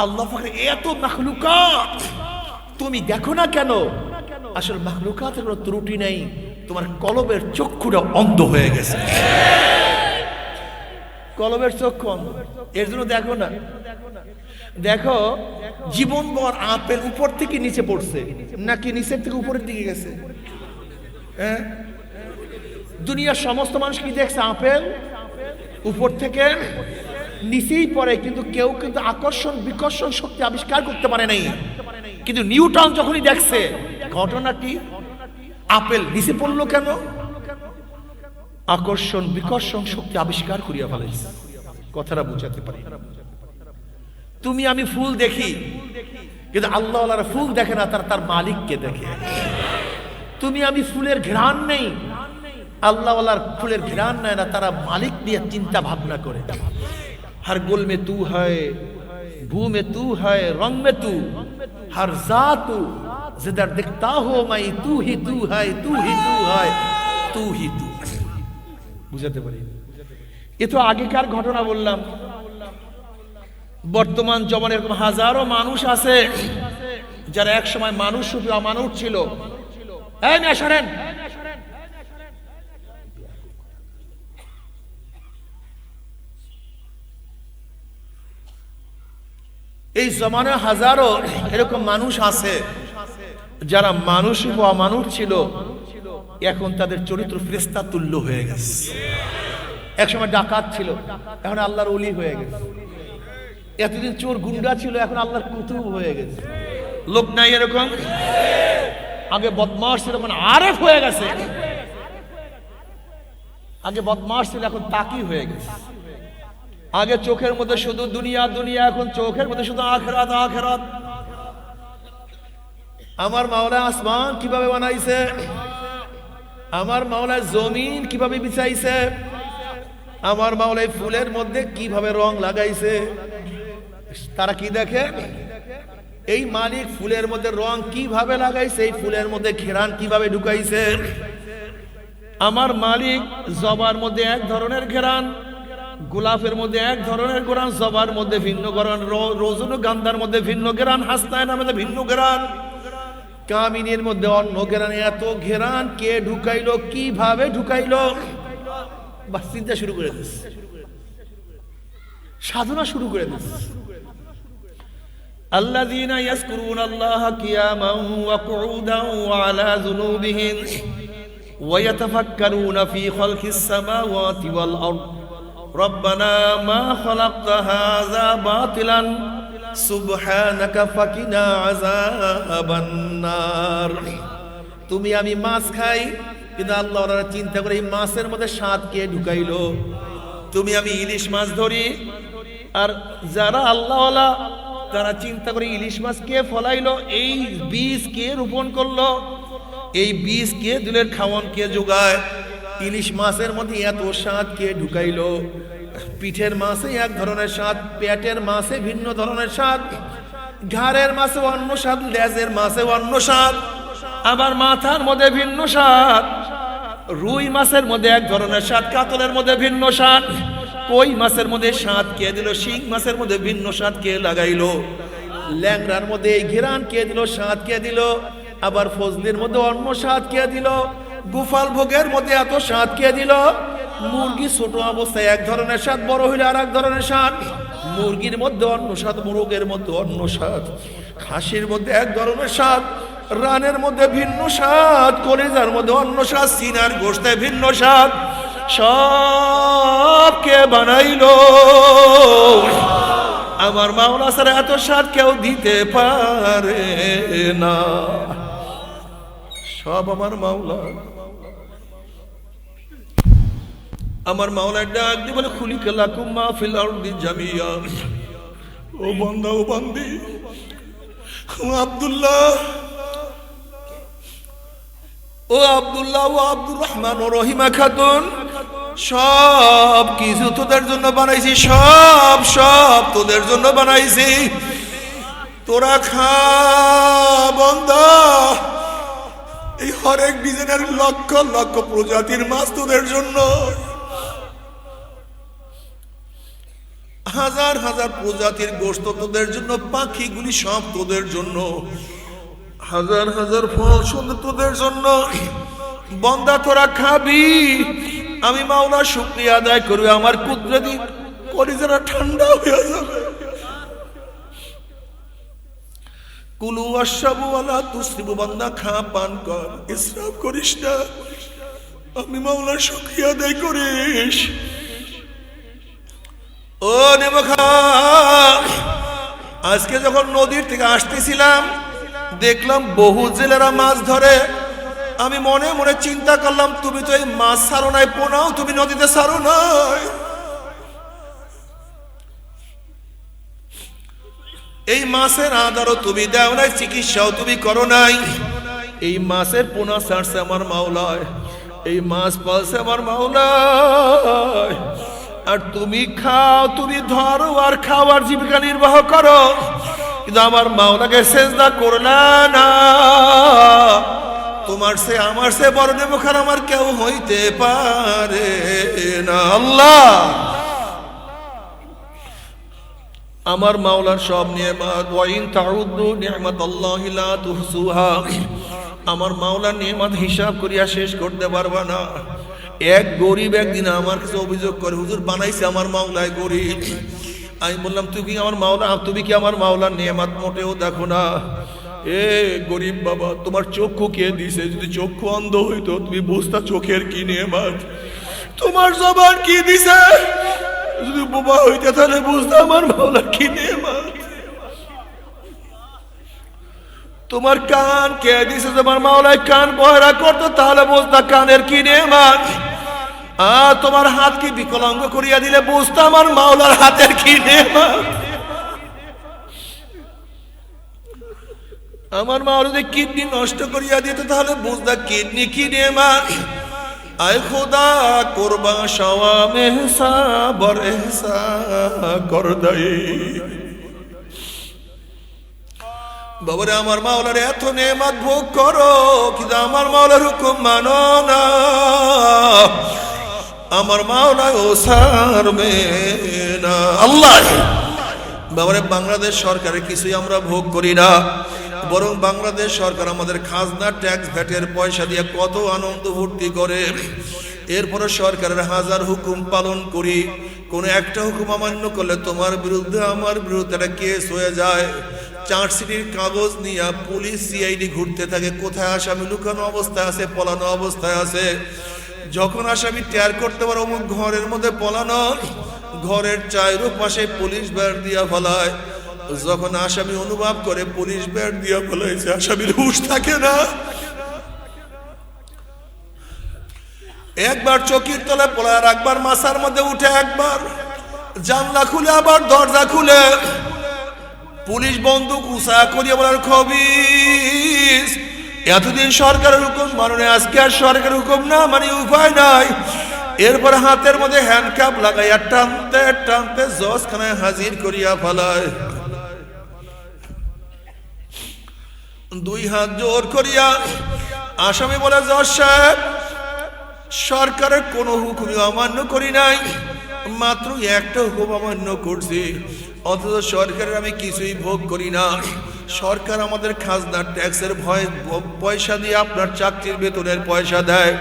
আল্লাহ পাকের এত মাখলুকাত, তুমি দেখো না কেন? আসলে মাখলুকাতের কোনো ত্রুটি নেই, তোমার কলবের চক্ষুটা অন্ধ হয়ে গেছে। কলবের চক্ষু অন্ধ, এর জন্য দেখো না। দেখো জীবনভর আপেল উপর থেকে নিচে পড়ছে নাকি নিচের থেকে উপরের দিকে গেছে? হ্যাঁ, দুনিয়ার সমস্ত মানুষ কি দেখছে? আপেল উপর থেকে নিচেই পড়ে, কিন্তু কেউ কিন্তু আকর্ষণ বিকর্ষণ শক্তি আবিষ্কার করতে পারে নাই। কিন্তু নিউটন যখনই দেখছে ঘটনাটি, আপেল নিচে পড়লো কেন? আকর্ষণ বিকর্ষণ শক্তি আবিষ্কার করিয়া ফেলেছে। কথাটা বুঝাতে পারি। তুমি আমি ফুল দেখি, কিন্তু আল্লাহ ফুল দেখে না, তার মালিককে দেখে। তুমি আমি ফুলের ঘ্রাণ নেই, আল্লাহ ফুলের ঘ্রাণ নেয় না, তারা মালিক নিয়ে চিন্তা ভাবনা করে। हर गुल में तू है, भू में तू है, रंग में तू, हर जात तू, जिधर दिखता हो मैं तू ही तू है, तू ही तू है, तू ही तू। বুঝাতে পারি? এ তো আগেকার ঘটনা বললাম। বর্তমান জমানে এরকম হাজারো মানুষ আছে যারা এক সময় মানুষ রূপে অমানুষ ছিল। এই না শোনেন, এই জমানে হাজারো এরকম মানুষ আছে যারা মানুষ রূপে অমানুষ ছিল, এখন তাদের চরিত্র ফেরেশতা তুল্য হয়ে গেছে। একসময় ডাকাত ছিল, এখন আল্লাহর ওলি হয়ে গেছে। এতদিন চোর গুন্ডা ছিল, এখন আল্লাহর কুতুব হয়ে গেছে। লোক নাই এরকম? আগে বদমাশ ছিল, এখন আরেফ হয়ে গেছে। আগে বদমাশ ছিল, এখন তাকি হয়ে গেছে। আগে চোখের মধ্যে শুধু দুনিয়া দুনিয়া, এখন চোখের মধ্যে শুধু আখিরাত আখিরাত। আমার মাওলা আসমান কিভাবে বানাইছে, আমার মাওলা জমিন কিভাবে বিছাইছে, আমার মাওলা ফুলের মধ্যে কিভাবে রং লাগাইছে, তারা কি দেখে? এই মালিক ফুলের মধ্যে রং কিভাবে লাগাইছে, এই ফুলের মধ্যে ঘেরান কিভাবে ঢুকাইছে। আমার মালিক জবার মধ্যে এক ধরনের ঘেরান, গোলাপের মধ্যে এক ধরনের ঘেরান, জবার মধ্যে ভিন্ন ঘেরান, রজনীগন্ধার মধ্যে ভিন্ন ঘেরান, হাসনাইনের মধ্যে ভিন্ন ঘেরান, কামিনীর মধ্যে অন্য ঘেরান। এত ঘেরান কে ঢুকাইলো, কিভাবে ঢুকাইলো? বাস চিন্তা শুরু করে দিস, সাধনা শুরু করে দিস। আল্লাযীনা ইয়াযকুরুনাল্লাহা কিয়ামান ওয়া কুউদান ওয়া আলা যুনুবিহিম ওয়া ইয়াতাফাক্কারুনা ফী খালকিস সামাওয়াতি ওয়াল আরদ রব্বানা মা খালাকতা হাযা বাতিলান সুবহানাকা ফাকিনা আযাবান নার। তুমি আমি মাছ খাই, কিন্তু আল্লাহ ওরা চিন্তা করে এই মাছের মধ্যে স্বাদ কে ঢুকাইলো। তুমি আমি ইলিশ মাছ ধরি, আর যারা আল্লাহওয়ালা তারা চিন্তা করে ইলিশ মাছ কে ফলাইলো, এই বীজ কে রোপণ করলো, এই বীজ কে দিলের খাওয়ান কে যোগায়, ইলিশ মাছের মধ্যে এত স্বাদ কে ঢুকাইলো। পিঠের মাছে এক ধরনের স্বাদ, পেটের মাছে ভিন্ন ধরনের স্বাদ, ঘাড়ের মাছে অন্য স্বাদ, লেজের মাছে অন্য স্বাদ, আবার মাথার মধ্যে ভিন্ন স্বাদ। রুই মাছের মধ্যে এক ধরনের স্বাদ, কাতলের মধ্যে ভিন্ন স্বাদ, কই মাছের মধ্যে স্বাদ কে দিল, শিং মাছের মধ্যে ভিন্ন স্বাদ কে লাগাইলো, ল্যাংড়ার মধ্যে এই ঘেরান কে দিল, স্বাদ কে দিল, আবার ফজলির মধ্যে অন্য স্বাদ কে দিল, গোপাল ভোগের মধ্যে এত স্বাদ কে দিল। মুরগি ছোট অবস্থায় এক ধরনের স্বাদ, বড় হইলে আর এক ধরনের স্বাদ। মুরগির মধ্যে অন্য স্বাদ, মোরগের মধ্যে অন্য স্বাদ, খাসির মধ্যে এক ধরনের স্বাদ, রানের মধ্যে ভিন্ন স্বাদ, কলিজার মধ্যে অন্য স্বাদ, সিনার গোশতে ভিন্ন স্বাদ। সব কে বানাইলো? আমার মাওলা ছাড়া এত স্বাদ কেউ দিতে পারে না। সব আমার মাওলা। আমার মাওলা ডাক দিয়ে বলে খুলিকা লাকুম মা ফিল আরদি জামিয়া। ও বান্দা, ও বান্দি, আব্দুল্লাহ, ও আব্দুল্লাহ ও আব্দুর রহমান ও রহিমা খাতুন, সব কিছু তোদের জন্য বানাইছি, সব সব তোদের জন্য বানাইছি, তোরা খা বন্ধা। এই হরেক ডিজাইনের লক্ষ লক্ষ প্রজাতির মাছ তোদের জন্য, হাজার হাজার প্রজাতির গোশত তোদের জন্য, পাখিগুলি সব তোদের জন্য, হাজার হাজার ফল সুন্দর তোদের জন্য। বন্দা তোরা খাবি, আমি মাওলা শুকরিয়া আদায় করবি, আমার কুদরতি কলিজাটা ঠান্ডা হয়ে যাবে। কুলু আশরাবু ওয়ালা তুসরিফু, বান্দা খা পান কর, ইসরাফ করিস না, আমি মাওলা শুকরিয়া আদায় করিস। ও নেমখা, আজকে যখন নদীর থেকে আসতেছিলাম দেখলাম বহু জেলেরা মাছ ধরে। আমি মনে মনে চিন্তা করলাম, তুমি তো এই মাছ ছাড়ো নাই, পোনাও তুমি নদীতে ছাড়ো নাই। এই মাছের আদারও তুমি দাও নাই, চিকিৎসাও তুমি করো নাই। এই মাছের পোনা ছাড়ছে আমার মাওলায়, এই মাছ পালছে আমার মাওলায়। আর তুমি খাও, তুমি ধরো আর খাও আর জীবিকা নির্বাহ করো, কিন্তু আমার মাওলাকে সেজদা করলা না। তোমার সে আমার সে বড় নেমখান আমার কেউ হইতে পারে না। আল্লাহ আমার মাওলার সব নিয়ামত, ওয়াইন তাউদ্দু নি'মাতাল্লাহি লা তুহসুহা, আমার মাওলার নিয়ামত হিসাব করিয়া শেষ করতে পারবা না। এক গরিব একদিন আমার কাছে অভিযোগ করে, হুজুর বানাইছে আমার মাওলায় গরিব। আমি বললাম, তুমি কি আমার মাওলা, তুমি কি আমার মাওলার নিয়ামত মোটেও দেখো না? এ গরিব বাবা, তোমার চক্ষু কে দিছে? যদি চক্ষু অন্ধ হইতো তুমি বুঝতা চোখের কি নিয়ামত। তোমার জবান কি দিছে? যদি বোবা হইতে তাহলে বুঝতা আমার মাওলার কি নিয়ামত। তোমার কান কে দিছে? তোমার মাওলায় কান বহরা করতো, তাহলে বুঝতা কানের কি নিয়ামত। তোমার হাত কি বিকলাঙ্গ করিয়া দিলে বুঝতা আমার মাওলার হাতের কি নিয়ামত। আমার মাওলা যদি কিডনি নষ্ট করিয়া দিত তাহলে বুঝতা কিডনি কি নিয়ামত। আয় খোদা করবা শাওয়া মেহসা বর এহসা কর দাই। বাবারে আমার মাওলার এত নেয়ামত ভোগ করো, কিন্তু আমার মাওলার হুকুম মানো না। আমার মাওলা ও ছাড়বে না। আল্লাহ বাবারে, বাংলাদেশ সরকারের কিছুই আমরা ভোগ করি না, বরং বাংলাদেশ সরকার আমাদের খাজনা ট্যাক্স ভ্যাটের পয়সা দিয়ে কত আনন্দ ফুর্তি করে। এরপরে সরকারের হাজার হুকুম পালন করি, কোন একটা হুকুম অমান্য করলে তোমার বিরুদ্ধে আমার বিরুদ্ধে একটা কেস হয়ে যায়। চার্জশিটের কাগজ নিয়ে পুলিশ সিআইডি ঘুরতে থাকে, কোথায় আসামি লুকানো অবস্থায় আছে, পলানো অবস্থায় আছে। যখন আসামি টের করতে পারে অমুক ঘরের মধ্যে পলানো, ঘরের চাইরো পাশে পুলিশ ব্যাট দিয়া ফেলায়। যখন আসামি অনুভব করে পুলিশ ব্যাট দিয়া ফেলাইছে, আসামির হুঁশ থাকে না। একবার চকির তলে পলায়, একবার মাথার মধ্যে উঠে, একবার জানলা খুলে আবার দরজা খুলে, পুলিশ বন্দুক উঁচা করিয়া বলার খবিস। এতদিন সরকারের হুকুম মানে, আজকে আর সরকারের হুকুম না মানে উপায় নাই। এরপর হাতের মধ্যে হ্যান্ডকাপ লাগাইয়া টানতে টানতে জজখানায় হাজির করিয়া ফেলায়। দুই হাত জোর করিয়া আসামি বলে, জজ সাহেব, সরকারের কোনো হুকুমই অমান্য করি নাই, মাত্র একটা হুকুম অমান্য করছি, অথচ সরকারের আমি কিছুই ভোগ করি না। সরকার আমাদের খাজনা ট্যাক্সের পয়সা দিয়ে আপনার চাকরির বেতনের পয়সা দেয়।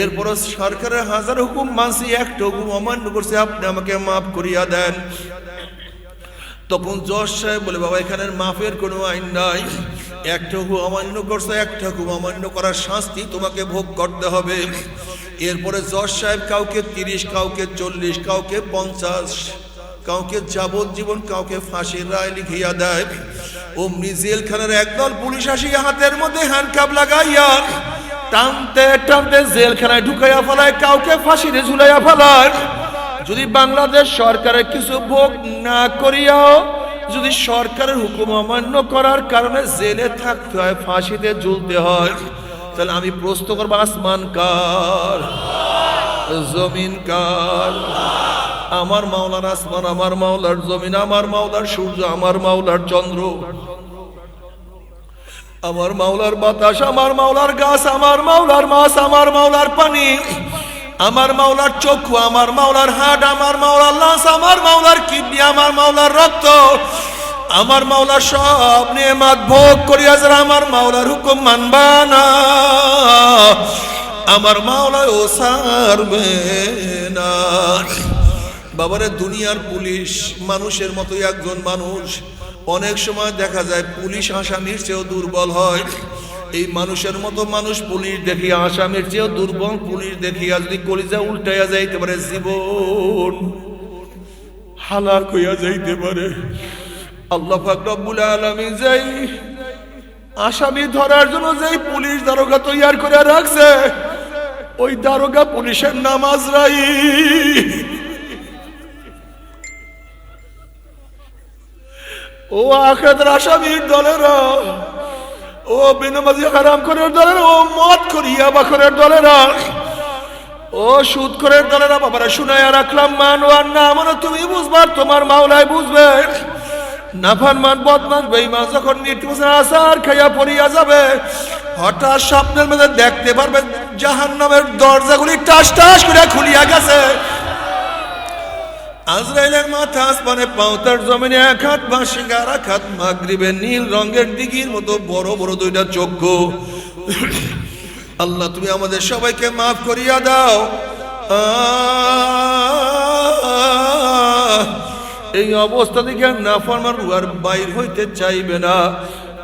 এরপরও সরকারের হাজার হুকুম মানছি, একটা হুকুম অমান্য করছে, আপনি আমাকে মাফ করিয়া দেন। তখন জজ সাহেব বলে, বাবা এখানের মাফের কোনো আইন নাই, একটা হুকুম অমান্য করছে, একটা হুকুম অমান্য করার শাস্তি তোমাকে ভোগ করতে হবে। এরপরে জজ সাহেব কাউকে 30, কাউকে 40, কাউকে 50, কাউকে যাবজ্জীবন, কাউকে ফাঁসির রায় লিখিয়া দেয়। অমনি জেলখানার একদল পুলিশ আসিয়া হাতের মধ্যে হ্যান্ডকাপ লাগাইয়া টানতে টানতে জেলখানায় ঢুকাইয়া ফেলায়, কাউকে ফাঁসিতে ঝুলাইয়া ফেলায়। যদি বাংলাদেশ সরকারের কিছু ভোগ না করিয়াও যদি সরকারের হুকুম অমান্য করার কারণে জেলে থাকতে হয়, ফাঁসিতে ঝুলতে হয়, তাহলে আমি প্রশ্ন করবো, আসমান কার, জমিন কার? আমার মাওলার আসমান, আমার মাওলার জমিন, আমার মাওলার সূর্য, আমার মাওলার চন্দ্র, আমার মাওলার বাতাস, আমার মাওলার গাছ, আমার মাওলার মাছ, আমার মাওলার পানি, আমার মাওলার চক্ষু, আমার মাওলার হাট, আমার মাওলার লাশ, আমার মাওলার কিডনি, আমার মাওলার রক্ত, আমার মাওলার সব নেয়ামত ভোগ করিয়া যারা আমার মাওলার হুকুম মানবা না, আমার মাওলা ও ছাড়বে না। বাবারে, দুনিয়ার পুলিশ মানুষের মতো একজন মানুষ। অনেক সময় দেখা যায় পুলিশ আসামির চেয়েও দুর্বল হয়। এই মানুষের মতো মানুষ পুলিশ দেখিয়া আসামির চেয়েও দুর্বল। পুলিশ দেখিয়া যদি কলিজা উল্টাইয়া যাইতে পারে, জীবন হালাক হইয়া যাইতে পারে। আল্লাহ পাক রব্বুল আলামিন যেই আসামি ধরার জন্য যেই পুলিশ দারোগা তৈয়ার করে রাখছে, ওই দারোগা পুলিশের নাম আজরাইল। ও আখিরাতের আসামির দলেরা, ও বেনামাজি হারাম করার দলেরা, ও মদ করিয়া বাখরের দলেরা, ও সুদ করার দলেরা, বাবারা শুনাইয়া রাখলাম, মান আর না মানে তুমি বুঝবার, তোমার মাওলাই বুঝবে। নাফরমান বদমাশ বেঈমান যখন মৃত্যুর আসার খাইয়া পড়িয়া যাবে, হঠাৎ স্বপ্নের মধ্যে দেখতে পারবে জাহান্নামের দরজাগুলি টাস টাস করে খুলিয়া গেছে। আজরাইলের মাথা আসমানে, পাও তার জমিনে, এক হাত বাঁশি আর এক হাত মাগরিবের নীল রঙের দিঘির মতো বড় বড় দুইটা চক্ষু। আল্লাহ তুমি আমাদের সবাইকে মাফ করিয়া দাও। এই অবস্থা থেকে নাফরমান রুহার বাইর হইতে চাইবে না।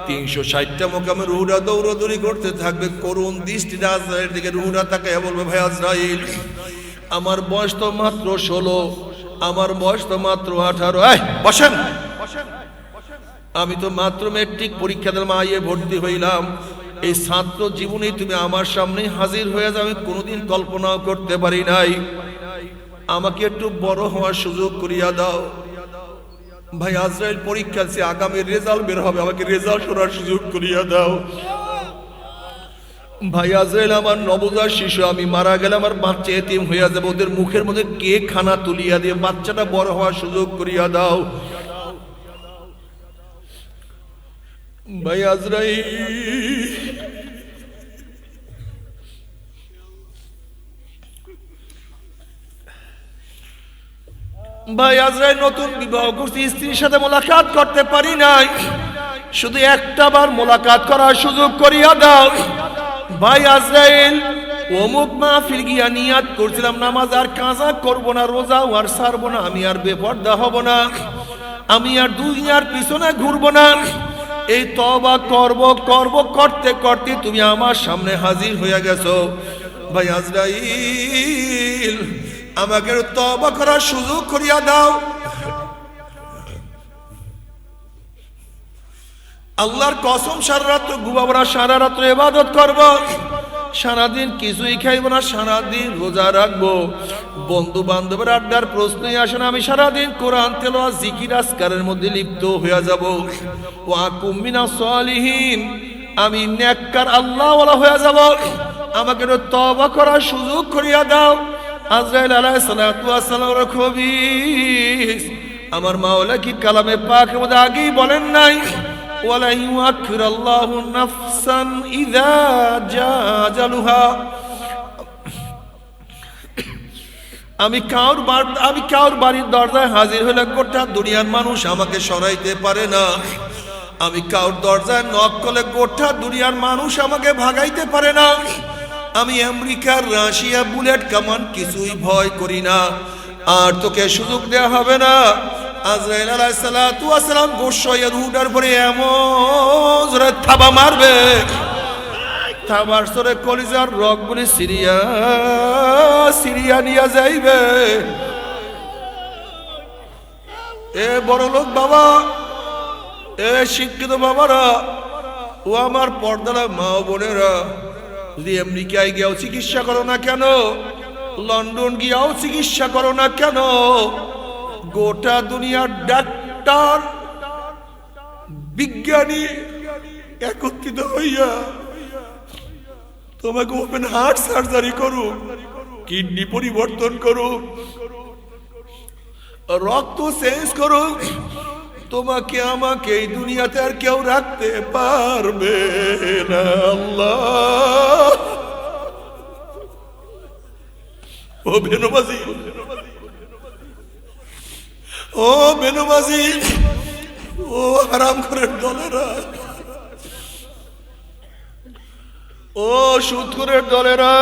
360টা মোকামে রুহরা দৌড়দৌড়ি করতে থাকবে। করুণ দৃষ্টিতে আজরাইলের দিকে রুহরা তাকাইয়া বলবে, ভাই আজরাইল, আমার বয়স তো মাত্র 16, আমার বয়স তো মাত্র 18। বসেন, আমি তো মাত্র মেট্রিক পরীক্ষা দিলাম, আইয়ে ভর্তি হইলাম। এই ছাত্র জীবনে তুমি আমার সামনে হাজির হয়ে যাবে, কোনোদিন কল্পনাও করতে পারি নাই। আমাকে একটু বড় হওয়ার সুযোগ করিয়া দাও। ভাই আজরাইল পরীক্ষা আছে, আগামী রেজাল্ট বের হবে, আমাকে রেজাল্ট শোনার সুযোগ করিয়া দাও। ভাই আজরাইল আমার নবজাত শিশু, আমি মারা গেলে আমার বাচ্চা এতিম হইয়া যাবে, ওদের মুখের মধ্যে কে খানা তুলিয়া দিয়ে বাচ্চাটা বড় হওয়ার সুযোগ করিয়া দাও। ভাই আজরাইল, ভাই আজরাইল নতুন বিবাহ করছি, স্ত্রীর সাথে মোলাকাত করতে পারি নাই, শুধু একটা বার মোলাকাত করার সুযোগ করিয়া দাও। ভাই আজরাইল, অমুক মাহফিল গিয়া নিয়াত করছিলাম নামাজ আর কাজা করব না, রোজা আর ছাড়বো না, আমি আর বেপরদা হব না, আমি আর দুনিয়ার পিছনে ঘুরবো না। এই তওবা করব করব করতে করতে তুমি আমার সামনে হাজির হইয়া গেছো। ভাই আজরাইল, আমাকে তওবা করার সুযোগ করিয়া দাও। আল্লাহর কসম, সারা রাত্র ঘুমাবো না, সারা রাত্র ইবাদত করব, সারাদিন কিছুই খাইব না, সারাদিন রোজা রাখবো। বন্ধু বান্ধবের আড্ডার প্রশ্নই আসে না, আমি সারাদিন কোরআন তেলাওয়াত জিকির আজকারের মধ্যে লিপ্ত হইয়া যাব। ওয়া কুম মিনাস সালিহিন, আমি নেককার আল্লাহওয়ালা হইয়া যাব। আমাকে তওবা করার সুযোগ করিয়া দাও। আজরাইল আলাইহিস সালাতু ওয়াস সালামের খবীস আমার মাওলা কি কালামে পাকের মধ্যে আগেই বলেন নাই, ওয়ালা ইউআখিরুল্লাহু নাফসান ইযা জাআ আজালুহা। আমি কাউর বাড়ির দরজায় হাজির হলে গোটা দুনিয়ার মানুষ আমাকে সরাইতে পারে না। আমি কাউর দরজায় নক করলে গোটা দুনিয়ার মানুষ আমাকে ভাগাইতে পারে না। আমি আমেরিকার রাশিয়া বুলেট কামান কিছুই ভয় করি না। আর তোকে সুযোগ দেয়া হবে না। আজরাইল আলাইহিস সালাতু ওয়াস সালাম গোশাইয়ের রুডার পরে এমন জোরে থাবা মারবে, থাবার সরে কলিজার রগগুলি সিরিয়া সিরিয়া নিয়ে যাইবে। এ বড় লোক বাবা, এ শিক্ষিত বাবারা, ও আমার পর্দারা মা বোনেরা, যদি আমেরিকায় গিয়েও চিকিৎসা করো না কেন, লন্ডন গিয়েও চিকিৎসা করো না কেন, গোটা দুনিয়ার ডাক্তার বিজ্ঞানী একত্রিত হইয়া তোমাকে ওপেন হার্ট সার্জারি করুক, কিডনি পরিবর্তন করুক, রক্ত চেঞ্জ করুক, তোমাকে আমাকে এই দুনিয়াতে আর কেউ রাখতে পারবে না। আল্লাহ, ও বেনবাজি, ও বেনবাজি, ও হারাম করে দলেরা, ও সুদখোরের দলেরা,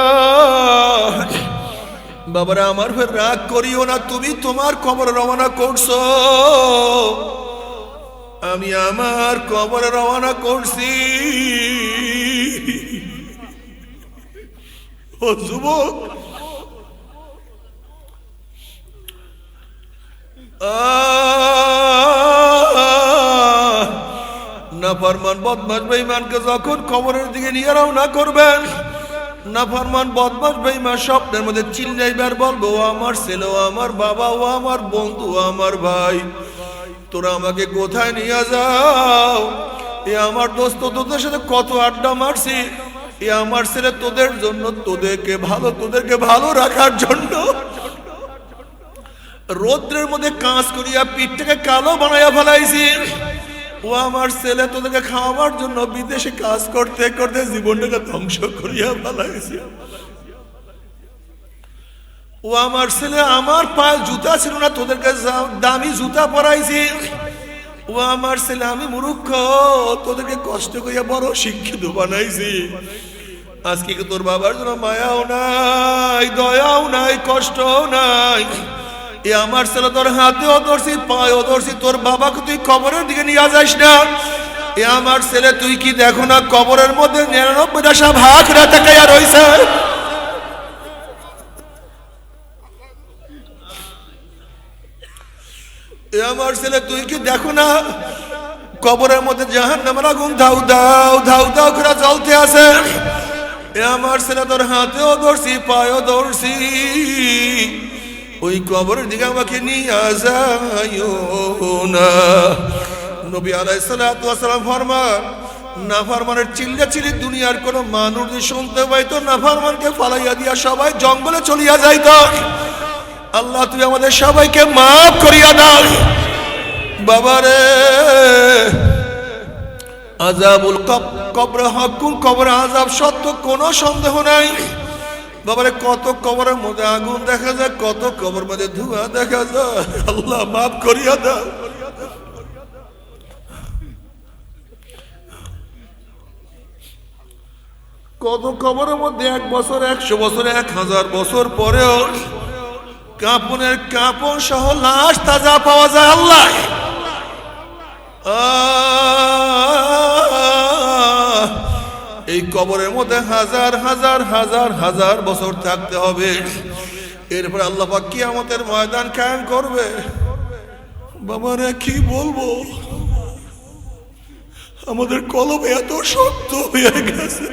বাবারা আমার ফের রাগ করিও না। তুমি তোমার কবরে রওনা করছো, আমি আমার কবরে রওনা করছি। ও যুবক, নাফরমান বদমাশ বেঈমানকে যখন কবরের দিকে নিয়ে রওনা করবেন, নাফরমান বদমাশ বেঈমান স্বপ্নের মধ্যে চিল্লাইবার বলবো, ও আমার ছেলে, ও আমার বাবা, ও আমার বন্ধু, আমার ভাই, তোরা আমাকে কোথায় নিয়ে যাও? এ আমার দোস্ত, তোদের সাথে কত আড্ডা মারছি, এ আমার ছেলে তোদের জন্য, তোদেরকে ভালো রাখার জন্য রৌদ্রের মধ্যে কাজ করিয়া পিঠটাকে কালো বানাইয়া ফেলাইছি। ও আমার ছেলে তোদেরকে খাওয়াবার জন্য বিদেশে কাজ করতে করতে জীবনটাকে ধ্বংস করিয়া ফেলাইছি। ও আমার ছেলে, আমার পায়ে জুতা ছিল না, তোদেরকে দামি জুতা পরাইছি। ও আমার ছেলে, আমি মূর্খ, তোদেরকে কষ্ট করিয়া বড় শিক্ষিত বানাইছি। আজকে তোর বাবার জন্য মায়াও নাই, দয়াও নাই, কষ্টও নাই। এ আমার ছেলে তোর হাতেও ধরছি, পায়েও ধরছি, তোর বাবাকে তুই কবরের দিকে নিয়ে যাস না। এ আমার ছেলে, তুই কি দেখো না কবরের মধ্যে 99টা সাপ হা করে তাকাইয়া রইছে? এ আমার ছেলে, তুই কি দেখো না কবরের মধ্যে জাহান্নামের আগুন ধাউ দাও ধাউ দাও করে জ্বলতে আছে? এ আমার ছেলে, তোর হাতেও ধরছি, পায়েও ধরছি, ওই কবরের দিকে আমাকে নিয়ে যাইও না। নবী আলাইহিস সালাতু ওয়াস সালাম ফরমান, নাফরমানের চিল্লাচিল্লি দুনিয়ার কোন মানুষ যদি শুনতে পাইতো, নাফরমানকে ফালাইয়া দিয়া সবাই জঙ্গলে চলিয়া যাইত। আল্লাহ, তুমি আমাদের সবাইকে মাফ করিয়া দাও। বাবারে, আযাবুল কবর হাক্কুন, কবর আযাব সত্য, কোনো সন্দেহ নাই। বাবারে, কত কবরের মধ্যে আগুন দেখা যায়, কত কবর মধ্যে ধোঁয়া দেখা যায়। আল্লাহ, মাফ করিয়া দাও। কত কবরের মধ্যে 1 বছর, 100 বছর, 1000 বছর পরেও কাপনের কাপন সহ লাশ তাজা পাওয়া যায়। আল্লাহ, এই কবরের মধ্যে হাজার হাজার হাজার হাজার বছর থাকতে হবে। এরপর আল্লাহ পাক কিয়ামতের ময়দান কায়েম করবে। বাবারে, কি বলবো, আমাদের কলম এত শক্ত হয়ে গেছে।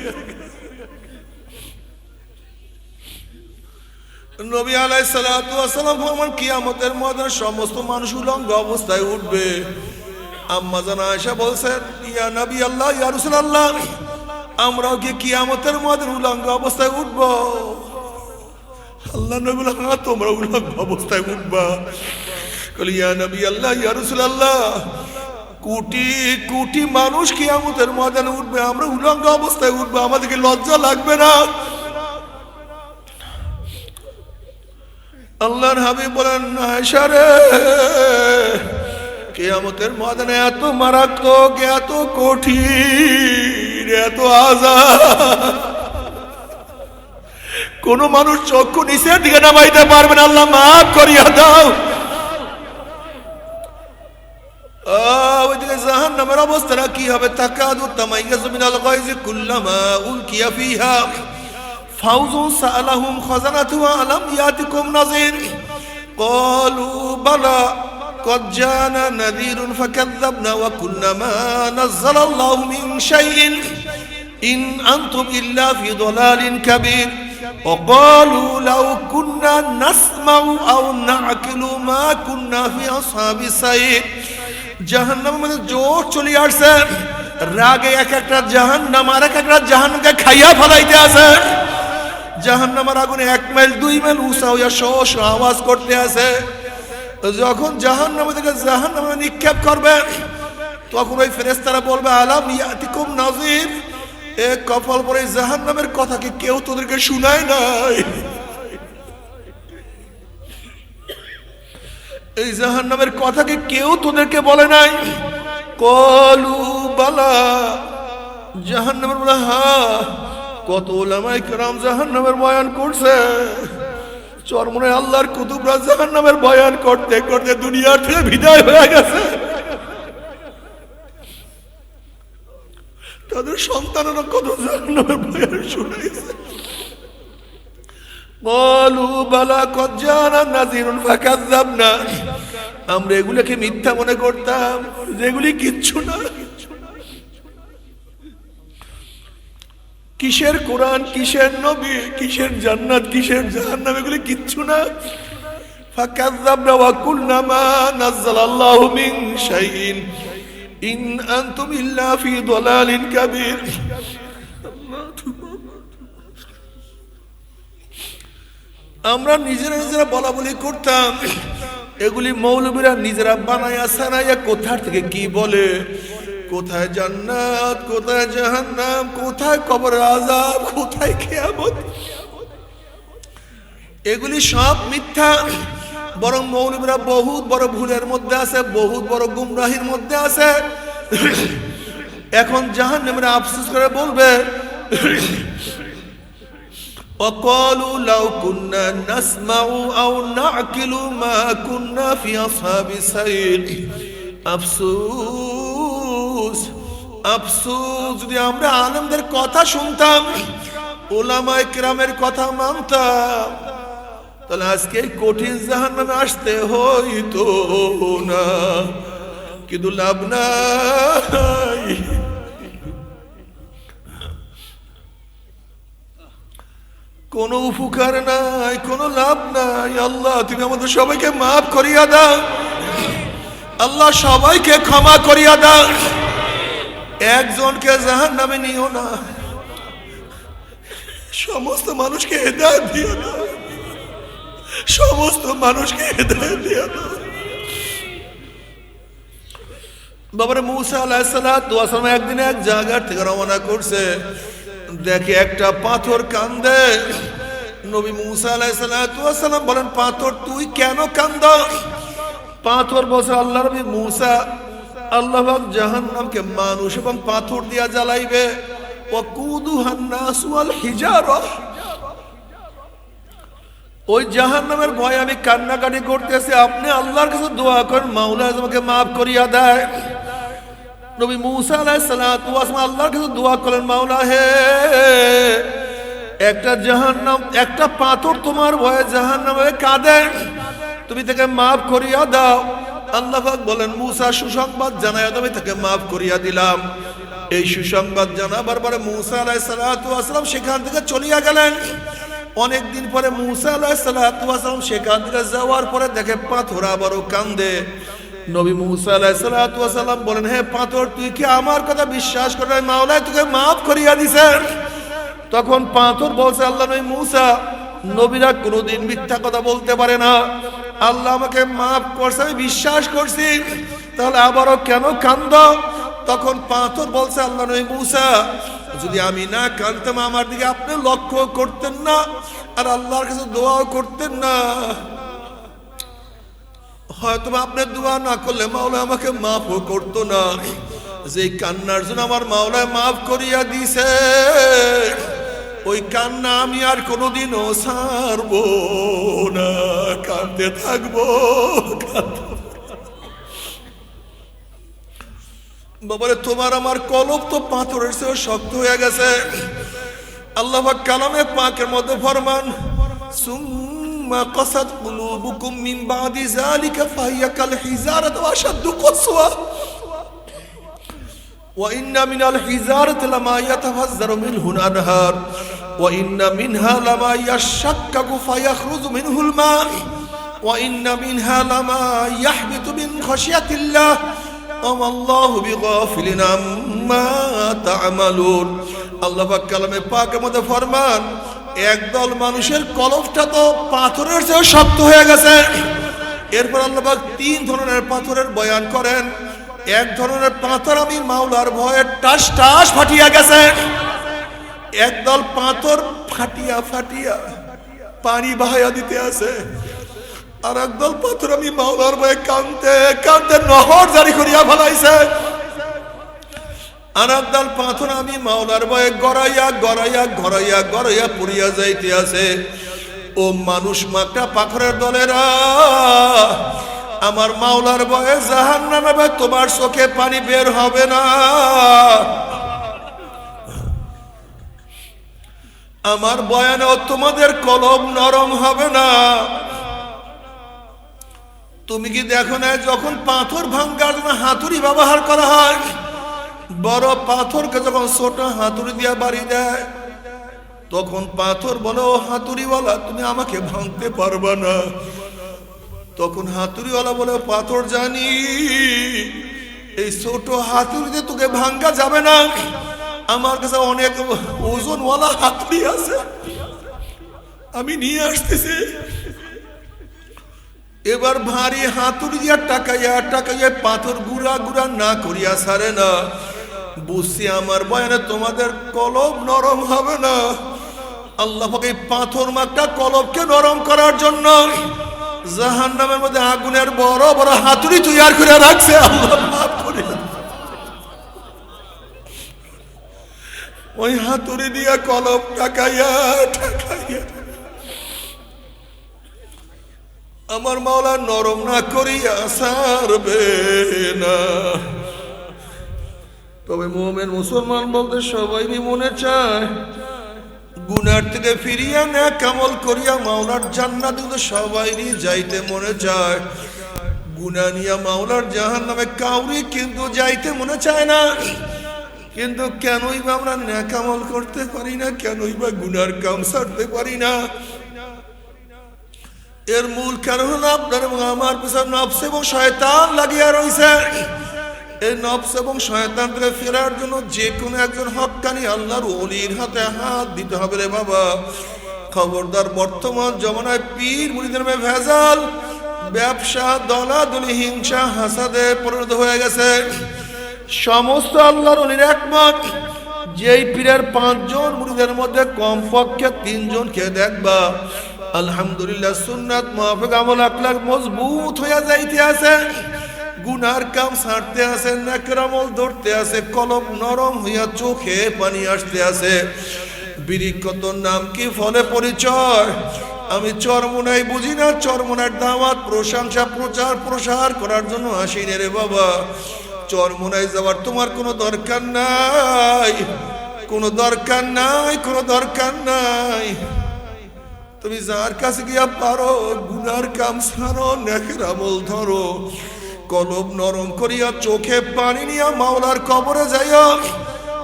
নবী আলাইহিস সালাতু ওয়াস সালাম ফরমান, কিয়ামতের ময়দানে সমস্ত মানুষ উলঙ্গ অবস্থায় উঠবে। আম্মা জান আয়েশা বলছেন, ইয়া নবী আল্লাহ, ইয়া রাসূলুল্লাহ, আমরাও কি কিয়ামতের ময়দানে উলঙ্গ অবস্থায় উঠব? আল্লাহ নবী বলেন, হ্যাঁ, তোমরা উলঙ্গ অবস্থায় উঠবা। কলি, ইয়া নবী আল্লাহ, ইয়া রাসূলুল্লাহ, কোটি কোটি মানুষ কিয়ামতের ময়দানে উঠবে, আমরা উলঙ্গ অবস্থায় উঠবো, আমাদেরকে লজ্জা লাগবে না? আল্লাহর হাবিব বলেন, আয়েশা রে, কিয়ামতের ময়দানে এত মারাত্মক, এত কঠিন, এত আযাব, কোন মানুষ চক্ষু নিচের দিকে নামাইতে পারবে না। আল্লাহ, মাফ করিয়া দাও। ওইদিকে জাহান্নামের অবস্থাটা কি হবে? তাকাদু তামাইয়াজু মিনাল গায়জি কুল্লামা উলকিয়া ফিহা ফাউজুন সাআলাহুম খাজানাতুহা আলাম ইয়াতিকুম নাযীর ক্বালু বালা قد جاءنا نذير فكذبنا وقلنا ما نزل الله من شيء إن أنتم إلا في ضلال كبير وقالوا لو كنا نسمع أو نعقل ما كنا في أصحاب السعير। জাহান্নামের মধ্যে জোর চলে আসছে, রাগে এক একটা জাহান্নাম আর এক একটা জাহান্নামকে খাইয়া ফেলাইতে আছে। জাহান্নামের আগুনে 1 মাইল 2 মাইল উঁচা হইয়া শো শো আওয়াজ করতে আছে। যখন জাহান্নামে থেকে জাহান্নামে নিক্ষেপ করবে, তখন ওই ফেরেশতারা বলবে আলাম ইয়াতিকুম নাযির, এ কপাল পরে জাহান্নামের কথা কি কেউ তোদেরকে শুনায় নাই? এই জাহান্নামের কথা কি কেউ তোদেরকে বলে নাই? কলু বালা, জাহান্নামের বলে হ্যাঁ, কত উলামায়ে কেরাম জাহান্নামের বয়ান করছে। চরমনে আল্লাহর কুতুবরা জাহান্নামের বয়ান করতে করতে দুনিয়ার থেকে বিদায় হয়ে গেছে। তাদের সন্তানেরা কত জাহান্নামের বয়ান শুনাইছে। বলু বালা কদ জানা নাযিরুন ফাকাযাবনা, আমরা এগুলোকে মিথ্যা মনে করতাম, যেগুলি কিচ্ছু না। কিসের কোরআন, কিসের নবী, কিসের জান্নাত, কিসের জাহান্নাম, এগুলি কিচ্ছু না। ফাকাযাবনা ওয়া কুলনা মা নাযালাল্লাহু মিন শাইইন ইন আনতুম ইল্লা ফি দালালিন কাবীর। আমরা নিজেরা বলা বলি করতাম, এগুলি মৌলবীরা নিজেরা বানায়া সানাইয়া কোথা থেকে কি বলে, কোথায় জান্নাত, কোথায় জাহান্নাম, কোথায় কবরের আযাব, কোথায় কিয়ামত, এগুলি সব মিথ্যা। বরং মৌলবীরা বহুত বড় ভুলের মধ্যে আছে, বহুত বড় গুমরাহির মধ্যে আছে। এখন জাহান্নামীরা আফসোস করে বলবে وقالوا لو كنا نسمع أو نعقل ما كنا في أصحاب السعير। আফসোস আফসোস, যদি আমরা আলেমদের কথা শুনতাম, উলামায়ে কেরামের কথা মানতাম, তাহলে আজকে কঠিন জাহান্নামে আসতে হইতো না। কিন্তু লাভ নাই, কোনো উপকার নাই, কোনো লাভ নাই। আল্লাহ তুমি আমাদের সবাইকে মাফ করিয়া দাও, আল্লাহ সবাইকে ক্ষমা করিয়া দাও। একজনকে জাহান্নামে নিও না, সমস্ত মানুষকে হেদায়েত দিও না, সমস্ত মানুষকে হেদায়েত দিও না। বাবারে মুসা আলাইহিস সালাতু ওয়াস সালাম একদিন এক জায়গা থেকে রওনা করছে, দেখে একটা পাথর কান্দে। নবী মুসা আলাইহিস সালাতু ওয়াস সালাম বলেন, পাথর তুই কেন কান্দ? পাথর বলছে, আল্লাহ নবী মুসা, আল্লাহ পাক জাহান্নামকে মানুষ এবং পাথর দিয়া জ্বালাইবে। ওয়াকুদুহান নাস ওয়াল হিজারা, ওই জাহান্নামের ভয়ে আমি কান্নাকাটি করতেছি, আপনি আল্লাহর কাছে দোয়া করেন মাওলা আমাকে মাফ করিয়া দেয়। নবী মুসা আলাইহিস সালাতু ওয়াস সালাম আল্লাহর কাছে দোয়া করেন, মাওলা হে, একটা জাহান্নাম, একটা পাথর তোমার ভয়ে জাহান্নামে কাঁদে, তুমি তাকে মাফ করিয়া দাও। আল্লাহ পাক বলেন, মুসা সুসংবাদ জানায়া দাও, আমি তাকে মাফ করিয়া দিলাম। এই সুসংবাদ জানাবার পরে মুসা আলাইহিস সালাতু ওয়াস সালাম সেখান থেকে চলিয়া গেলেন। অনেকদিন পরে মুসা আলাইহিস সালাতু ওয়াস সালাম সেখান থেকে যাওয়ার পরে দেখে পাথর আবারও কান্দে। নবী মুসা আলাইহিস সালাতু ওয়াস সালাম বলেন, হে পাথর, তুই কি আমার কথা বিশ্বাস করে মাওলা তোকে মাফ করিয়া দিছে? তখন পাথর বলছে, আল্লাহ নবী মুসা, নবীরা কোনোদিন মিথ্যা কথা বলতে পারে না, আল্লাহ আমাকে মাফ করছে, আমি বিশ্বাস করছি, তাহলে আবারও কেন কান্দ? তখন পাথর বলছে, আল্লাহ নবী মুসা, যদি আমি না কাঁদতাম আমার দিকে আপনি লক্ষ্য করতেন না, আর আল্লাহর কাছে দোয়াও করতেন না, হয়তো আপনি দোয়া না করলে মাওলা আমাকে মাফও করতো না। যে কান্নার জন্য আমার মাওলা মাফ করিয়া দিছে, ওই কান্না আমি আর কোনোদিনও ছাড়বো না, কাঁদতে থাকবো। বাবারে, তোমার আমার কলব তো পাথরের চেয়ে শক্ত হয়ে গেছে। আল্লাহ পাক কালামে পাকের মধ্যে ফরমান, সুম্মা কাসাত কুলুবুকুম মিন বাদি যালিকা ফাহিয়া কাল হিজারাতি ওয়া আশাদ্দু কসওয়া ওয়া ইন্না মিনাল হিজারাতি লামা ইয়াতাফাজ্জারু মিনহুল আনহার ওয়া ইন্না মিনহা লামা ইয়াশাক্কাকু ফায়াখরুজু মিনহুল মা ওয়া ইন্না মিনহা লামা ইয়াহবিতু মিন খাশিয়াতিল্লাহ ওয়া আল্লাহু বিগাফিলিন মা তা'মালুন। আল্লাহ পাক কালামে পাকের মধ্যে ফরমান, একদল মানুষের কলবটা তো পাথরের চেয়ে শক্ত হয়ে গেছে। এরপর আল্লাহ পাক তিন ধরনের পাথরের বয়ান করেন। এক ধরনের পাথর আমি মাওলার ভয়ে টাস টাস ফাটিয়া গেছে। একদল পাথর ফাটিয়া ফাটিয়া পানি বাহাইয়া দিতে আছে। আর একদল পাথর আমি মাওলার ভয়ে কাঁদতে কাঁদতে নহর জারি করিয়া ফেলাইছে। আর একদল পাথর আমি মাওলার ভয়ে গড়াইয়া গড়াইয়া গড়াইয়া গড়াইয়া পড়িয়া যাইতে আছে। ও মানুষ মাত্রা পাথরের দলেরা, আমার মাওলার ভয়ে জাহান্নামে তোমার চোখে পানি বের হবে না। আমার বয়ানেও তোমাদের কলব নরম হবে না। তুমি কি দেখো না, যখন পাথর ভাঙ্গার জন্য হাতুড়ি ব্যবহার করা হয়, বড় পাথরকে যখন ছোট হাতুড়ি দিয়ে বাড়ি দেয়, তখন পাথর বলে, ও হাতুড়িওয়ালা তুমি আমাকে ভাঙতে পারবা না। তখন হাতুড়িওয়ালা বলে, পাথর জানি এই ছোট হাতুড়িতে তোকে ভাঙ্গা যাবে না, আমার কাছে অনেক ওজনওয়ালা হাতুড়ি আছে, আমি নিয়ে আসতেছি। এবার ভারী হাতুড়ি দিয়া টাকাইয়া টাকাইয়া পাথর গুড়া গুড়া না করিয়া ছাড়ে না। বুঝছি আমার বয়ানে তোমাদের কলব নরম হবে না। আল্লাহ পাক এই পাথর মাত্রা কলবকে নরম করার জন্য জাহান্নামের মধ্যে আগুনের বড় বড় হাতুড়ি তৈরি করে রাখছে। আল্লাহ মাফ করে, ওই হাতুড়ি দিয়া কলব টাকাইয়া টাকাইয়া আমার মাওলা নরম না করিয়া ছাড়বে না। তবে মুমিন মুসলমান বলতে সবাই মনে চায় গুনার থেকে ফিরিয়া নেক আমল করিয়া মাওলার জান্নাত, কিন্তু সবাইরই যাইতে মনে চায়। গুনাহ নিয়া মাওলার জাহান্নামে কাউরি কিন্তু যাইতে মনে চায় না। কিন্তু কেনই বা আমরা নেক আমল করতে পারি না, কেনই বা গুনার কাম ছাড়তে পারি না? এর মূল কারণ হলো আপনার এবং আমার পিছনে নফস এবং শয়তান লাগিয়া রয়েছে। এই নফস এবং শয়তান থেকে ফেরার জন্য যে কোনো একজন হক্কানি আল্লাহর ওলির হাতে হাত দিতে হবে রে বাবা। খবরদার, বর্তমান জমানায় পীর মুরিদের মধ্যে ভেজাল, ব্যবসা, দলাদলি, হিংসা, হাসাদে পরিণত হয়ে গেছে। সমস্ত আল্লাহর ওলির একমত, যেই পীরের 5 জন মুরিদের মধ্যে কমপক্ষে 3 জনকে দেখবা আলহামদুলিল্লাহ সুন্নাত মুআফিক আমল আখলাক মজবুত হইয়া যাইতে আছে, গুনার কাম ছাড়তে আছে, নেকের আমল ধরতে আছে, কলব নরম হইয়া চোখে পানি আসতে আছে। বিরিকতর নাম কি, ফলে পরিচয়। আমি চরমোনাই বুঝি না, চরমোনার দাওয়াত প্রশংসা প্রচার প্রসার করার জন্য আসিনি রে বাবা। চরমোনাই যাওয়ার তোমার কোনো দরকার নাই, কোনো দরকার নাই, কোনো দরকার নাই। তুমি যার কাছে গিয়া পারো গুনার কাম ছাড়ো, নেকের আমল ধরো, কলব নরম করিয়া চোখে পানি নিয়া মাওলার কবরে যাইও।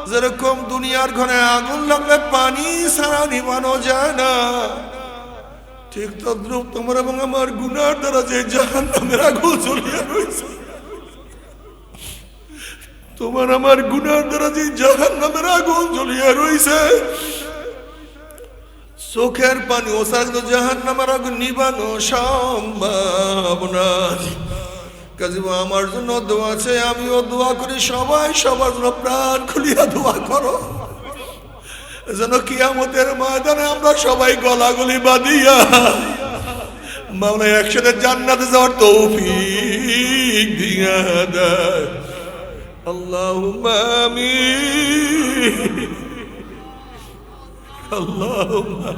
যেরকম দুনিয়ার ঘরে আগুন লাগলে পানি ছাড়া নিভানো যায় না, ঠিক তদ্রুপ তোমার এবং আমার গুনার দ্বারা যে জাহান্নামের আগুন জ্বলিয়া রয়েছে, তোমার আমার গুনার দ্বারা যে জাহান্নামের আগুন জ্বলিয়া রয়েছে, চোখের পানি ও সারা জাহান্নামের আগুন নিভানো সম্ভব না। কাজে আমার জন্য দোয়া আছে, আমিও দোয়া করি, সবাই সবার জন্য প্রাণ খুলিয়া দোয়া করো, যেন কিয়ামতের ময়দানে আমরা সবাই গলাগলি বাঁধিয়া মাওলা একসাথে জান্নাতে যাওয়ার তৌফিক দিয়া দেয়। আল্লাহুম্মা আমিন, আল্লাহুম্মা।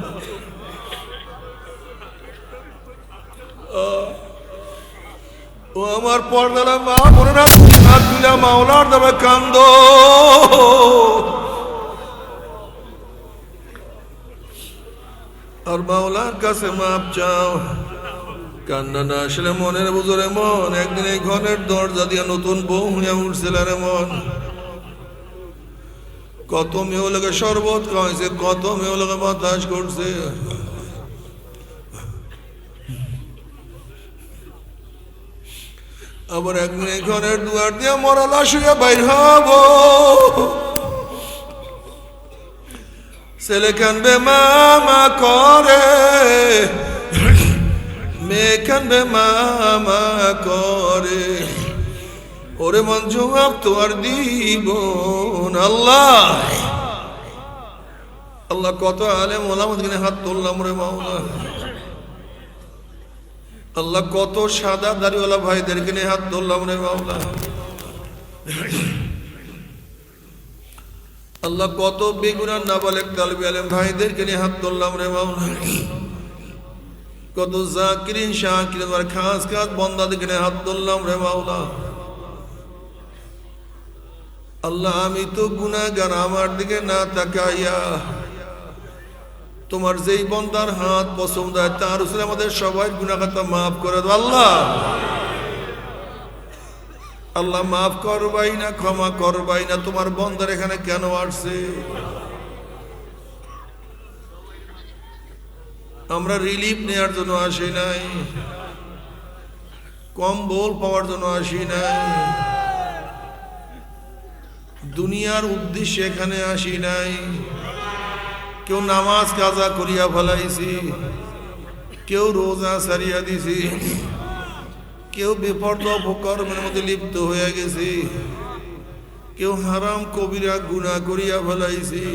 ও আমার পর্দালা মা বোনেরা, হাত তুলে মাওলার দাবে কান্দো। আর মাওলার কাছে মাপ চাও। কান্না না আসলে মনের বুঝরে মন, একদিন এই ঘরের দরজা দিয়ে নতুন বউ হইয়া উঠছিল রে মন। কত মেয়ে লোকে শরবত খাওয়াইছে, কত মেয়ে লোকে বাতাস করছে, আবার একদিন ঘরের দুয়ার দিয়ে মরা লাশ হইয়া বাইর হব, ছেলে কানবে মামা করে, মেয়ে কানবে মামা করে, ওরে মন জবাব তো আর দিব না। আল্লাহ আল্লাহ কত আলেম ওলামাত হাত তুললাম রে মাওলা। আল্লাহ কত সাদা দাড়িওয়ালা ভাইদেরকে নিয়ে হাত তুললাম রে মাওলা। আল্লাহ কত বেগুনার নাবালেক তালবি আলেম ভাইদেরকে নিয়ে হাত তুললাম রে মাওলা। কত জাকিরিন শাকিরিন আর খাস খাস বন্দাদেরকে নিয়ে হাত তুললাম রে মাওলা। আল্লাহ আমি তো গুনাহগার, আমার দিকে না তাকাইয়া তোমার যেই বন্দার হাত পছন্দ হয় তার উপরে আমাদের সবাই গুনাহ খাতা মাফ করে দাও। আল্লাহ আল্লাহ মাফ করবাই না, ক্ষমা করবাই না। তোমার বন্দার এখানে কেন আসছে? আমরা রিলিফ নেওয়ার জন্য আসি নাই, কম্বল পাওয়ার জন্য আসি নাই, দুনিয়ার উদ্দেশ্যে এখানে আসি নাই। কেউ নামাজ কাজা করিয়া ফেলাইছি, কেউ রোজা সারিয়া দিছি, কেউ বেপরদা অপকর্মের মধ্যে লিপ্ত হয়ে গেছি, কেউ হারাম কবিরা গুনাহ করিয়া ফেলাইছি।